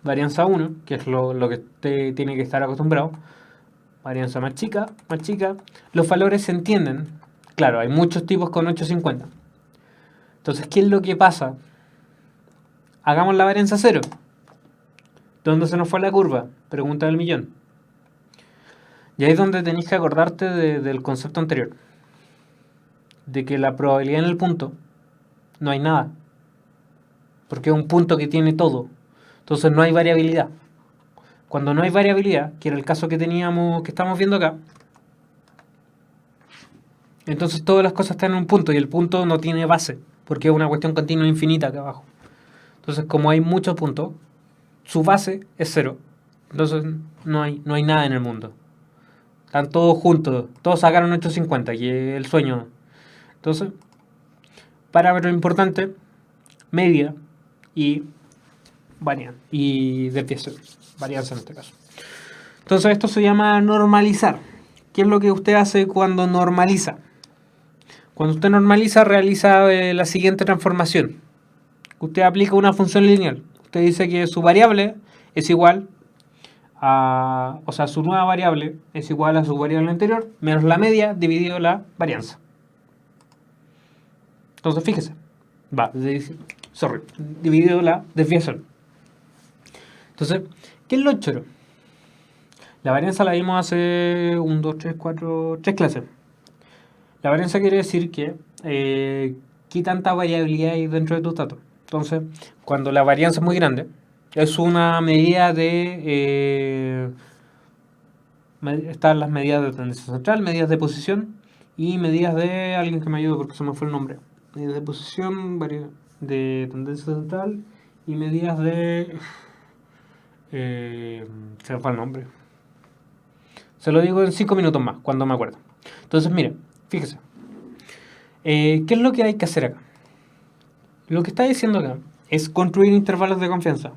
Varianza 1, que es lo que usted tiene que estar acostumbrado. Varianza más chica. Los valores se entienden. Claro, hay muchos tipos con 850. Entonces, ¿qué es lo que pasa? Hagamos la varianza 0. ¿Dónde se nos fue la curva? Pregunta del millón. Y ahí es donde tenéis que acordarte del concepto anterior. de que la probabilidad en el punto no hay nada, porque es un punto que tiene todo, entonces no hay variabilidad. Cuando no hay variabilidad, que era el caso que teníamos, que estamos viendo acá, entonces todas las cosas están en un punto y el punto no tiene base, porque es una cuestión continua infinita acá abajo. Entonces, como hay muchos puntos, su base es cero. Entonces no hay nada en el mundo. Están todos juntos, todos sacaron 850, que es el sueño. Entonces, parámetro importante, media y varianza, y desviación, varianza en este caso. Entonces esto se llama normalizar. ¿Qué es lo que usted hace cuando normaliza? Cuando usted normaliza, realiza la siguiente transformación. Usted aplica una función lineal. Usted dice que su variable es igual a, o sea, su nueva variable es igual a su variable anterior menos la media dividido la varianza. Entonces fíjese, dividido la desviación. Entonces, ¿qué es lo choro? La varianza la vimos hace 1, 2, 3, 4, 3 clases. La varianza quiere decir que qué tanta variabilidad hay dentro de tus datos. Entonces, cuando la varianza es muy grande, es una medida de... están las medidas de tendencia central, medidas de posición y medidas de... Alguien que me ayude porque se me fue el nombre. Medidas de posición, de tendencia central y medidas de... se me fue el nombre. Se lo digo en 5 minutos más, cuando me acuerdo. Entonces, mire, fíjese. ¿Qué es lo que hay que hacer acá? Lo que está diciendo acá es construir intervalos de confianza.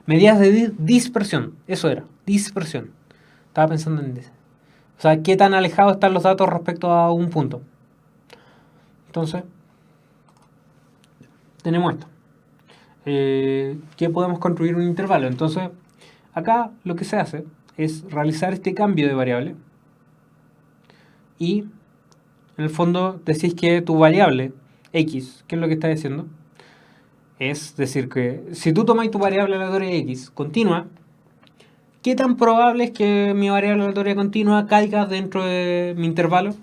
Medidas de dispersión. Eso era, dispersión. Estaba pensando en eso. O sea, qué tan alejados están los datos respecto a un punto. Entonces, tenemos esto. Que podemos construir un intervalo. Entonces, acá lo que se hace es realizar este cambio de variable y en el fondo decís que tu variable x, ¿qué es lo que está diciendo? Es decir que si tú tomas tu variable aleatoria x continua, ¿qué tan probable es que mi variable aleatoria continua caiga dentro de mi intervalo?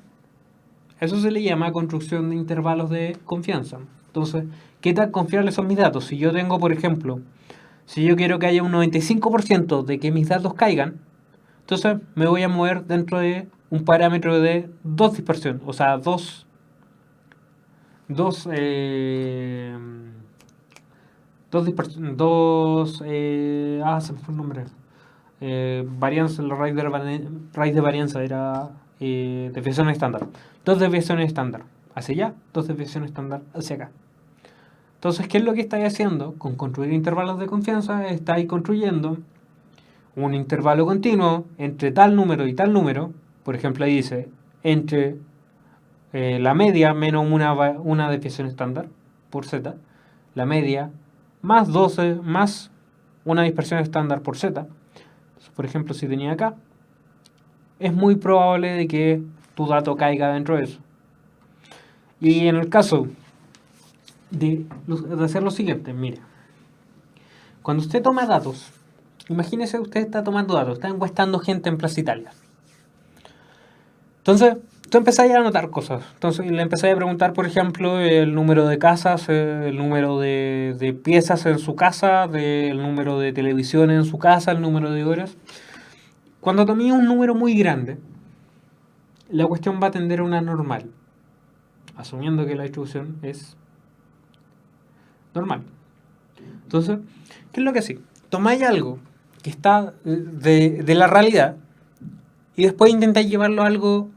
Eso se le llama construcción de intervalos de confianza. Entonces, ¿qué tan confiables son mis datos? Si yo tengo, por ejemplo, si yo quiero que haya un 95% de que mis datos caigan, entonces me voy a mover dentro de un parámetro de 2 dispersión, o sea, se me fue el nombre. Varianza, la raíz de varianza era desviaciones estándar. 2 desviaciones estándar hacia allá, 2 desviaciones estándar hacia acá. Entonces, ¿qué es lo que estáis haciendo? Con construir intervalos de confianza, estáis construyendo un intervalo continuo entre tal número y tal número. Por ejemplo, ahí dice, entre la media menos una desviación estándar por z, la media más 12 más una dispersión estándar por z. Por ejemplo, si tenía acá, es muy probable de que tu dato caiga dentro de eso. Y en el caso de hacer lo siguiente, mire, cuando usted toma datos, imagínese usted está tomando datos, está encuestando gente en Plaza Italia. Entonces, tú empezáis a anotar cosas. Entonces, le empezáis a preguntar, por ejemplo, el número de casas, el número de piezas en su casa, el número de televisión en su casa, el número de horas. Cuando tomé un número muy grande, la cuestión va a tender a una normal, asumiendo que la distribución es normal. Entonces, ¿qué es lo que sí? Tomáis algo que está de la realidad y después intentáis llevarlo a algún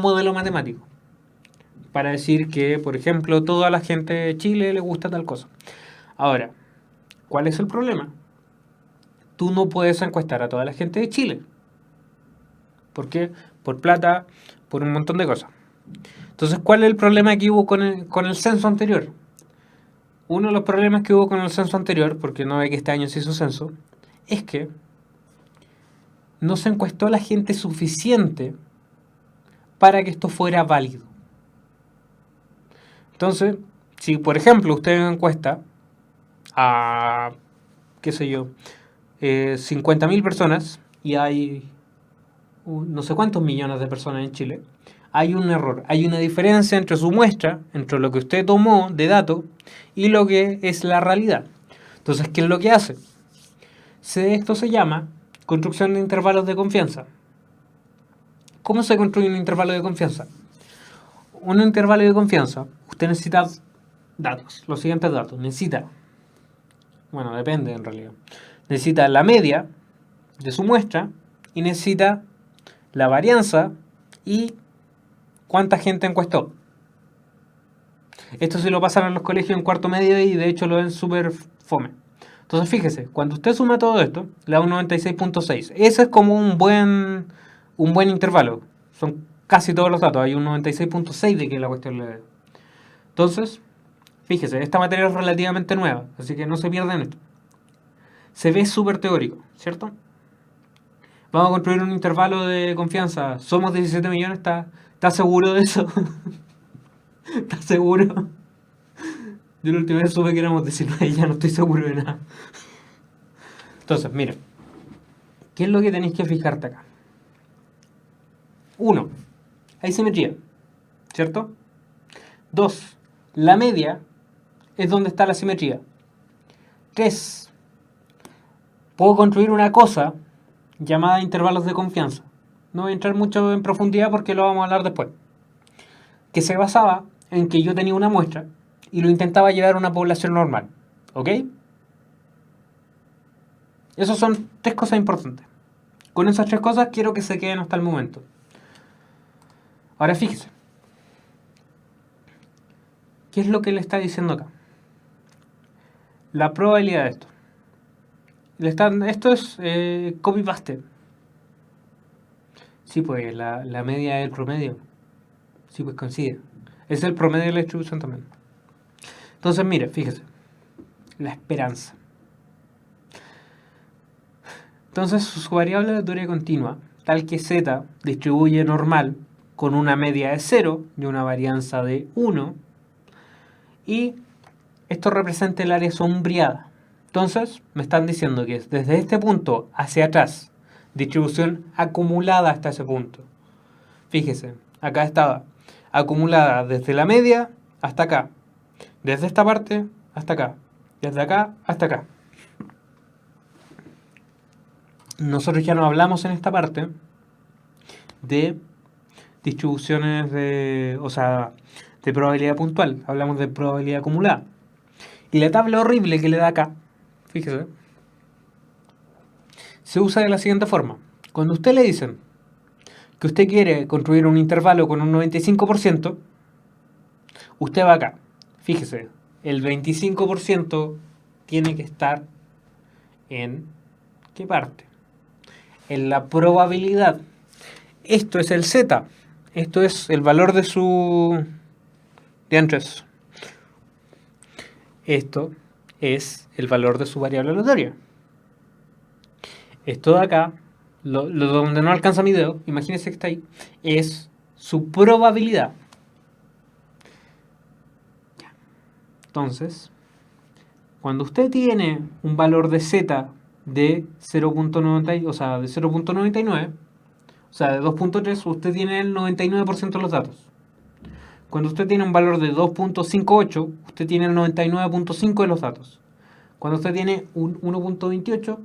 modelo matemático para decir que, por ejemplo, toda la gente de Chile le gusta tal cosa. Ahora, ¿cuál es el problema? Tú no puedes encuestar a toda la gente de Chile. ¿Por qué? Por plata, por un montón de cosas. Entonces, ¿cuál es el problema que hubo con el censo anterior? Uno de los problemas que hubo con el censo anterior, porque no ve que este año se hizo censo, es que no se encuestó a la gente suficiente para que esto fuera válido. Entonces, si por ejemplo usted encuesta a, qué sé yo, 50.000 personas y hay no sé cuántos millones de personas en Chile, hay un error, hay una diferencia entre su muestra, entre lo que usted tomó de dato y lo que es la realidad. Entonces, ¿qué es lo que hace? Esto se llama construcción de intervalos de confianza. ¿Cómo se construye un intervalo de confianza? Un intervalo de confianza, usted necesita datos, los siguientes datos. Necesita, bueno, depende en realidad. Necesita la media de su muestra y necesita la varianza y cuánta gente encuestó. Esto se lo pasan a los colegios en cuarto medio y de hecho lo ven súper fome. Entonces fíjese, cuando usted suma todo esto, le da un 96.6. Ese es como un buen intervalo. Son casi todos los datos. Hay un 96.6 de que la cuestión le dé. Entonces, fíjese, esta materia es relativamente nueva, así que no se pierdan esto. Se ve súper teórico, ¿cierto? Vamos a construir un intervalo de confianza. Somos 17 millones, ¿está seguro de eso? ¿Estás seguro? Yo la última vez supe que éramos 19 y ya no estoy seguro de nada. Entonces, miren. ¿Qué es lo que tenéis que fijarte acá? 1. Hay simetría, ¿cierto? 2. La media es donde está la simetría. 3. Puedo construir una cosa llamada intervalos de confianza. No voy a entrar mucho en profundidad porque lo vamos a hablar después. Que se basaba en que yo tenía una muestra y lo intentaba llevar a una población normal. ¿Ok? Esas son 3 cosas importantes. Con esas 3 cosas quiero que se queden hasta el momento. Ahora fíjese. ¿Qué es lo que le está diciendo acá? La probabilidad de esto. Esto es copy-paste. Sí, pues la media es el promedio. Sí, pues coincide. Es el promedio de la distribución también. Entonces, mire, fíjese. La esperanza. Entonces, su variable aleatoria continua, tal que z distribuye normal con una media de 0 y una varianza de 1, y esto representa el área sombreada. Entonces, me están diciendo que desde este punto hacia atrás, distribución acumulada hasta ese punto. Fíjese, acá estaba acumulada desde la media hasta acá, desde esta parte hasta acá, desde acá hasta acá. Nosotros ya no hablamos en esta parte de distribuciones de probabilidad puntual, hablamos de probabilidad acumulada. Y la tabla horrible que le da acá, fíjese, se usa de la siguiente forma. Cuando a usted le dicen que usted quiere construir un intervalo con un 95%, usted va acá. Fíjese, el 25% tiene que estar ¿en qué parte? En la probabilidad. Esto es el z. Esto es el valor de su diantres. Esto es el valor de su variable aleatoria. Esto de acá, lo donde no alcanza mi dedo, imagínense que está ahí, es su probabilidad. Entonces, cuando usted tiene un valor de z de 0.90, o sea, de 0.99, o sea, de 2.3, usted tiene el 99% de los datos. Cuando usted tiene un valor de 2.58, usted tiene el 99.5% de los datos. Cuando usted tiene un 1.28,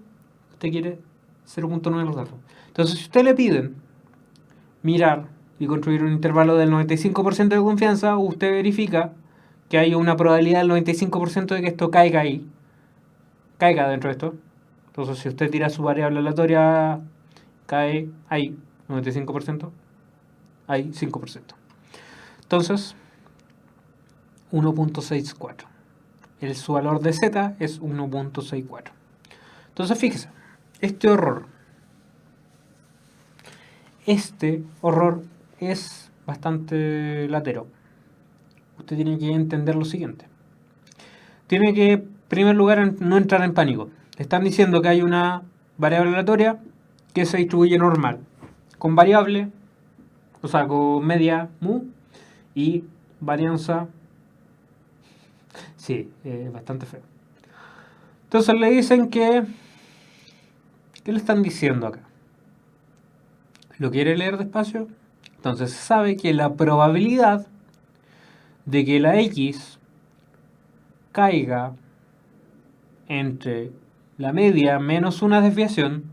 usted quiere 0.9 de los datos. Entonces, si usted le piden mirar y construir un intervalo del 95% de confianza, usted verifica que hay una probabilidad del 95% de que esto caiga ahí. Caiga dentro de esto. Entonces, si usted tira su variable aleatoria, cae ahí, 95%, ahí 5%. Entonces, 1.64. Su valor de z es 1.64. Entonces, fíjese, este horror es bastante latero. Usted tiene que entender lo siguiente. Tiene que, en primer lugar, no entrar en pánico. Le están diciendo que hay una variable aleatoria que se distribuye normal, con variable, o sea, con media mu y varianza. Sí, bastante feo. Entonces le dicen que... ¿Qué le están diciendo acá? ¿Lo quiere leer despacio? Entonces se sabe que la probabilidad de que la X caiga entre la media menos una desviación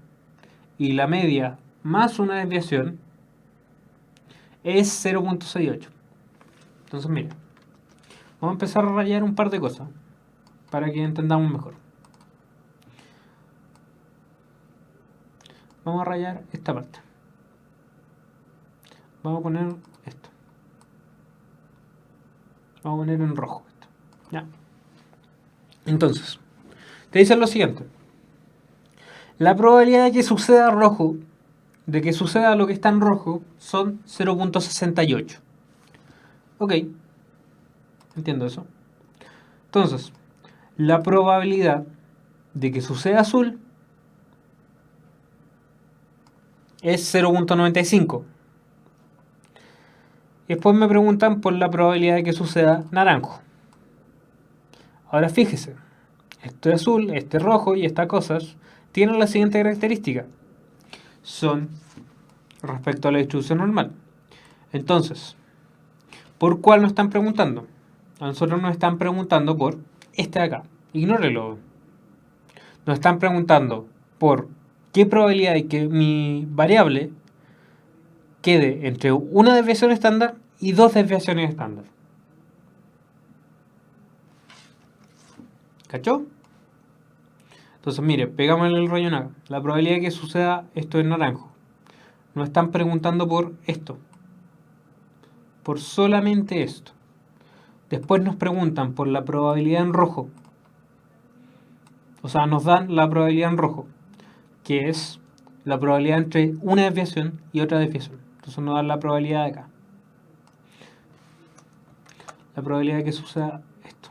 y la media más una desviación es 0.68. Entonces mira, vamos a empezar a rayar un par de cosas para que entendamos mejor. Vamos a rayar esta parte. Vamos a poner esto. Vamos a poner en rojo esto. Ya. Entonces, te dicen lo siguiente. La probabilidad de que suceda rojo, de que suceda lo que está en rojo, son 0.68. Ok. Entiendo eso. Entonces, la probabilidad de que suceda azul es 0.95. Y después me preguntan por la probabilidad de que suceda naranjo. Ahora fíjese, este azul, este rojo y estas cosas tienen la siguiente característica. Son respecto a la distribución normal. Entonces, ¿por cuál nos están preguntando? A nosotros nos están preguntando por este de acá. Ignórelo. Nos están preguntando por qué probabilidad de que mi variable quede entre una desviación estándar y dos desviaciones estándar. ¿Cachó? Entonces, mire, pegamos el rollo en acá. La probabilidad de que suceda esto en naranjo. Nos están preguntando por esto. Por solamente esto. Después nos preguntan por la probabilidad en rojo. O sea, nos dan la probabilidad en rojo, que es la probabilidad entre una desviación y otra desviación. Entonces nos dan la probabilidad de acá. La probabilidad de que suceda esto.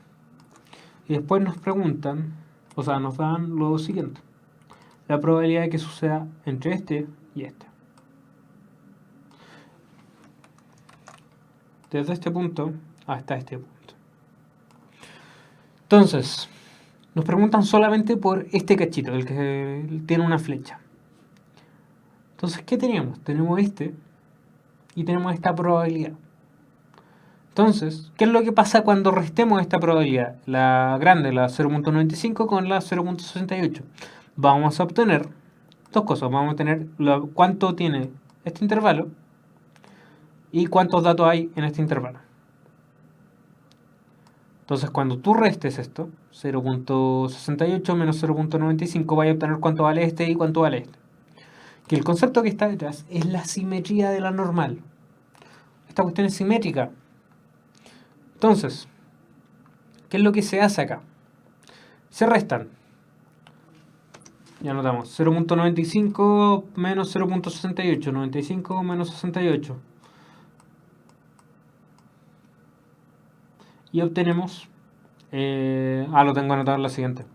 Y después nos preguntan, o sea, nos dan lo siguiente. La probabilidad de que suceda entre este y este. Desde este punto hasta este punto. Entonces, nos preguntan solamente por este cachito, el que tiene una flecha. Entonces, ¿qué tenemos? Tenemos este y tenemos esta probabilidad. Entonces, ¿qué es lo que pasa cuando restemos esta probabilidad? La grande, la 0.95 con la 0.68. Vamos a obtener dos cosas. Vamos a obtener cuánto tiene este intervalo y cuántos datos hay en este intervalo. Entonces, cuando tú restes esto, 0.68 menos 0.95, vas a obtener cuánto vale este y cuánto vale este. Que el concepto que está detrás es la simetría de la normal. Esta cuestión es simétrica. Entonces, ¿qué es lo que se hace acá? Se restan. Ya notamos, 0.95 menos 0.68, 95 menos 68. Y obtenemos, lo tengo anotado en la siguiente.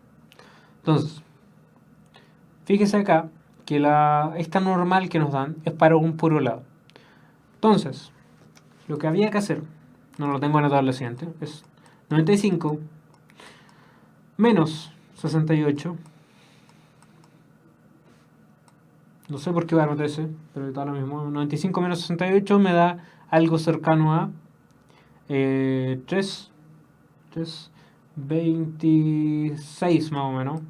Entonces, fíjese acá que esta normal que nos dan es para un puro lado. Entonces, lo que había que hacer, no lo tengo anotado en la siguiente, es 95 menos 68. No sé por qué voy a anotar ese, pero está lo mismo. 95 menos 68 me da algo cercano a 26 más o menos.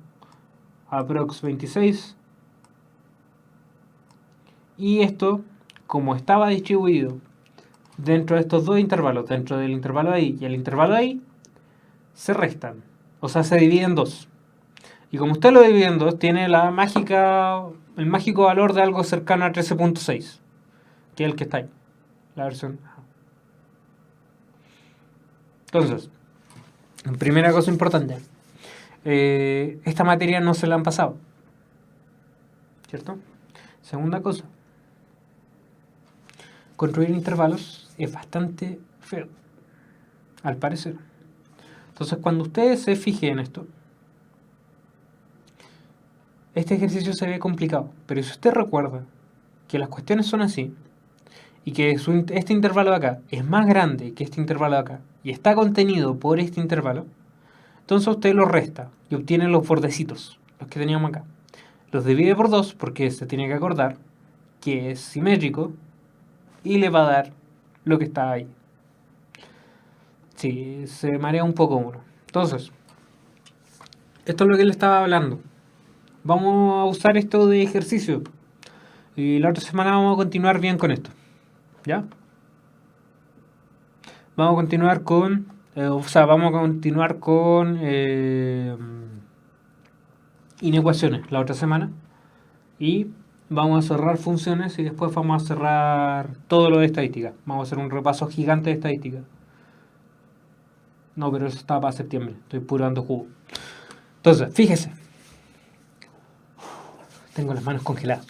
Aprox 26. Y esto, como estaba distribuido dentro de estos dos intervalos, dentro del intervalo ahí y el intervalo ahí, se restan. O sea, se divide en dos. Y como usted lo divide en dos, tiene el mágico valor de algo cercano a 13.6, que es el que está ahí, la versión A. Entonces, primera cosa importante, esta materia no se la han pasado, ¿cierto? Segunda cosa, construir intervalos es bastante feo, al parecer. Entonces, cuando ustedes se fijen en esto, este ejercicio se ve complicado, pero si usted recuerda que las cuestiones son así, y que este intervalo de acá es más grande que este intervalo de acá, y está contenido por este intervalo, entonces usted lo resta y obtiene los bordecitos, los que teníamos acá. Los divide por 2 porque se tiene que acordar que es simétrico, y le va a dar lo que está ahí. Sí, se marea un poco uno. Entonces, esto es lo que le estaba hablando. Vamos a usar esto de ejercicio. Y la otra semana vamos a continuar bien con esto. ¿Ya? Vamos a continuar con... vamos a continuar con inecuaciones la otra semana. Y vamos a cerrar funciones y después vamos a cerrar todo lo de estadística. Vamos a hacer un repaso gigante de estadística. No, pero eso está para septiembre. Estoy puro dando jugo. Entonces, fíjese. Tengo las manos congeladas.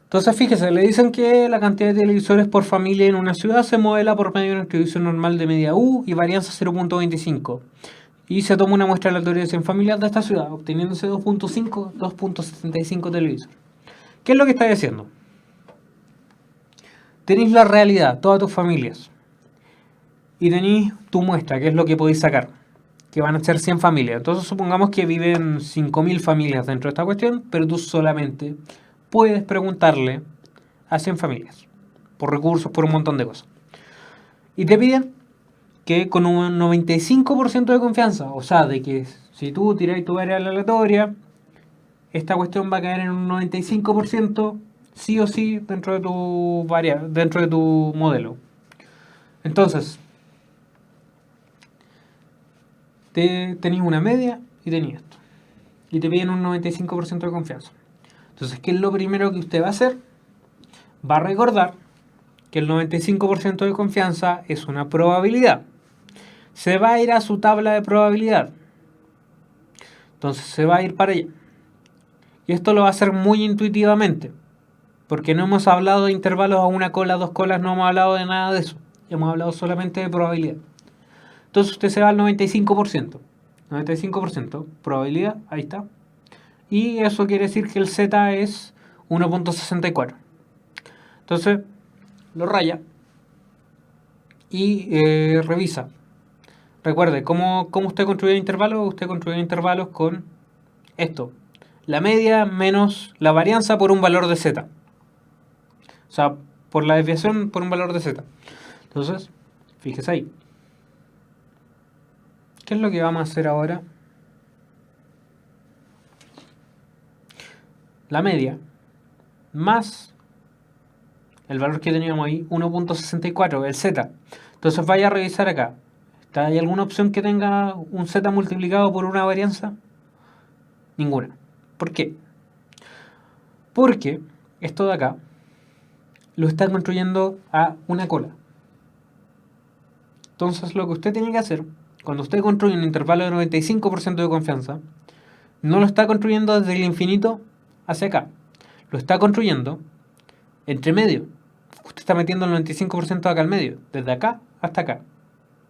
Entonces, fíjese, le dicen que la cantidad de televisores por familia en una ciudad se modela por medio de una distribución normal de media U y varianza 0.25. Y se toma una muestra aleatoria de 100 familias de esta ciudad, obteniéndose 2.75 televisores. ¿Qué es lo que estáis haciendo? Tenéis la realidad, todas tus familias. Y tenéis tu muestra, que es lo que podéis sacar. Que van a ser 100 familias. Entonces supongamos que viven 5.000 familias dentro de esta cuestión, pero tú solamente puedes preguntarle a 100 familias. Por recursos, por un montón de cosas. Y te piden que con un 95% de confianza, o sea, de que si tú tiráis tu área aleatoria, esta cuestión va a caer en un 95% sí o sí dentro de tu modelo. Entonces, tenéis una media y tenéis esto. Y te piden un 95% de confianza. Entonces, ¿qué es lo primero que usted va a hacer? Va a recordar que el 95% de confianza es una probabilidad. Se va a ir a su tabla de probabilidad. Entonces se va a ir para allá. Y esto lo va a hacer muy intuitivamente. Porque no hemos hablado de intervalos a una cola, dos colas, no hemos hablado de nada de eso. Hemos hablado solamente de probabilidad. Entonces usted se va al 95%. 95% probabilidad, ahí está. Y eso quiere decir que el Z es 1.64. Entonces lo raya y revisa. Recuerde, ¿cómo usted construye intervalos? Usted construye intervalos con esto. La media menos la varianza por un valor de Z. O sea, por la desviación por un valor de Z. Entonces, fíjese ahí. ¿Qué es lo que vamos a hacer ahora? La media más el valor que teníamos ahí, 1.64, el Z. Entonces vaya a revisar acá. ¿Hay alguna opción que tenga un Z multiplicado por una varianza? Ninguna. ¿Por qué? Porque esto de acá lo está construyendo a una cola. Entonces lo que usted tiene que hacer, cuando usted construye un intervalo de 95% de confianza, no lo está construyendo desde el infinito hacia acá. Lo está construyendo entre medio. Usted está metiendo el 95% acá al medio, desde acá hasta acá.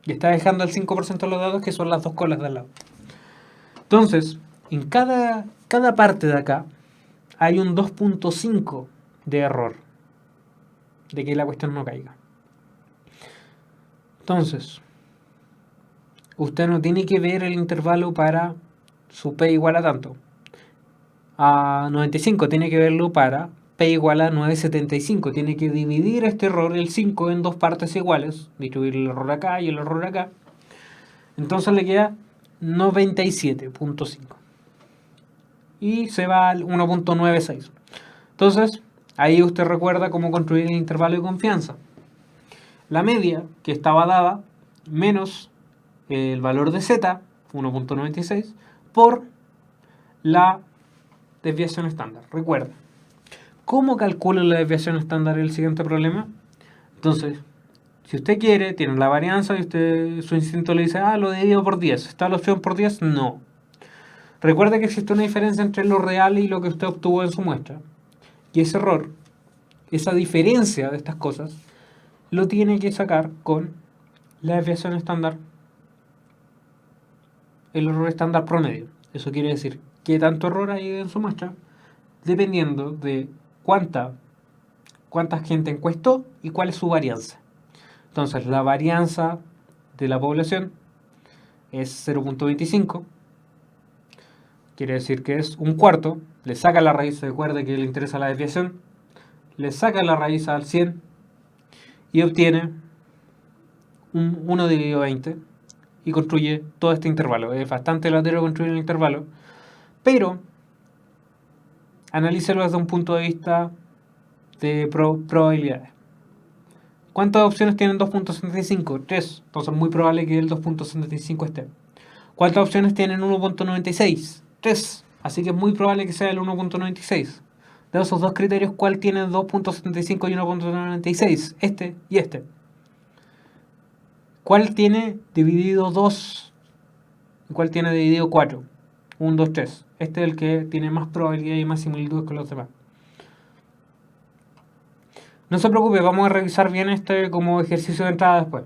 Y está dejando el 5% de los datos, que son las dos colas de al lado. Entonces, en cada parte de acá hay un 2.5 de error, de que la cuestión no caiga. Entonces, usted no tiene que ver el intervalo para su P igual a tanto. A 95 tiene que verlo para P igual a 975. Tiene que dividir este error, el 5, en dos partes iguales. Distribuir el error acá y el error acá. Entonces le queda 97.5. Y se va al 1.96. Entonces, ahí usted recuerda cómo construir el intervalo de confianza. La media que estaba dada menos el valor de Z, 1.96, por la desviación estándar. Recuerda. ¿Cómo calcula la desviación estándar el siguiente problema? Entonces, si usted quiere, tiene la varianza y su instinto le dice, lo divido por 10. ¿Está la opción por 10? No. Recuerde que existe una diferencia entre lo real y lo que usted obtuvo en su muestra. Y ese error, esa diferencia de estas cosas, lo tiene que sacar con la desviación estándar, el error estándar promedio. Eso quiere decir qué tanto error hay en su muestra, dependiendo de cuánta gente encuestó y cuál es su varianza. Entonces, la varianza de la población es 0.25. Quiere decir que es un cuarto. Le saca la raíz, recuerde que le interesa la desviación. Le saca la raíz al 100 y obtiene un 1 dividido 20 y construye todo este intervalo. Es bastante latero construir un intervalo, pero analícelo desde un punto de vista de probabilidades. ¿Cuántas opciones tienen 2.75? 3. Entonces es muy probable que el 2.75 esté. ¿Cuántas opciones tienen 1.96? 3. Así que es muy probable que sea el 1.96. De esos dos criterios, ¿cuál tiene 2.75 y 1.96? Este y este. ¿Cuál tiene dividido 2? ¿Y cuál tiene dividido 4? 1, 2, 3. Este es el que tiene más probabilidad y más similitudes con los demás. No se preocupe, vamos a revisar bien este como ejercicio de entrada después.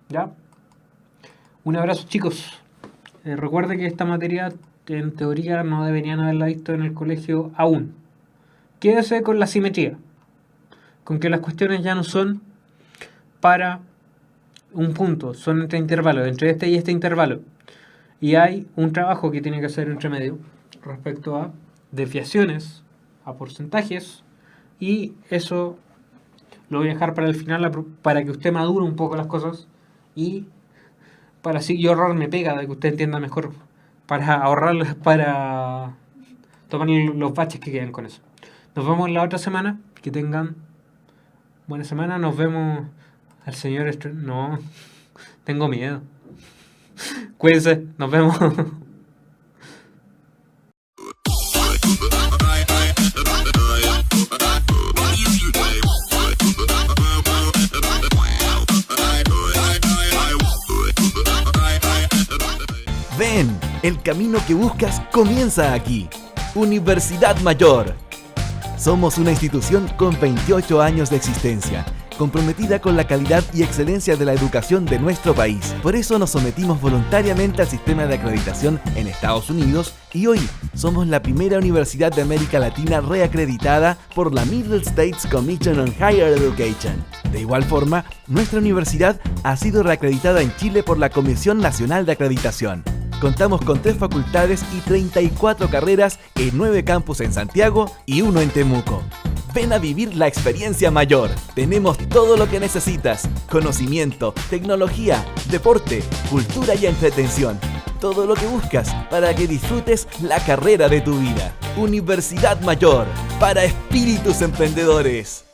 ¿Ya? Un abrazo, chicos. Recuerde que esta materia, en teoría, no deberían haberla visto en el colegio aún. Quédese con la simetría. Con que las cuestiones ya no son para un punto, son entre intervalos, entre este y este intervalo. Y hay un trabajo que tiene que hacer entre medio respecto a desviaciones, a porcentajes, y eso lo voy a dejar para el final para que usted madure un poco las cosas y para así yo ahorrarme pega de que usted entienda mejor, para ahorrarles, para tomar los baches que queden con eso. Nos vemos la otra semana, que tengan buena semana. Nos vemos al señor no, tengo miedo. Cuídense, nos vemos. Ven, el camino que buscas comienza aquí. Universidad Mayor. Somos una institución con 28 años de existencia, comprometida con la calidad y excelencia de la educación de nuestro país. Por eso nos sometimos voluntariamente al sistema de acreditación en Estados Unidos y hoy somos la primera universidad de América Latina reacreditada por la Middle States Commission on Higher Education. De igual forma, nuestra universidad ha sido reacreditada en Chile por la Comisión Nacional de Acreditación. Contamos con 3 facultades y 34 carreras en 9 campus en Santiago y 1 en Temuco. Ven a vivir la experiencia mayor. Tenemos todo lo que necesitas: conocimiento, tecnología, deporte, cultura y entretención. Todo lo que buscas para que disfrutes la carrera de tu vida. Universidad Mayor, para espíritus emprendedores.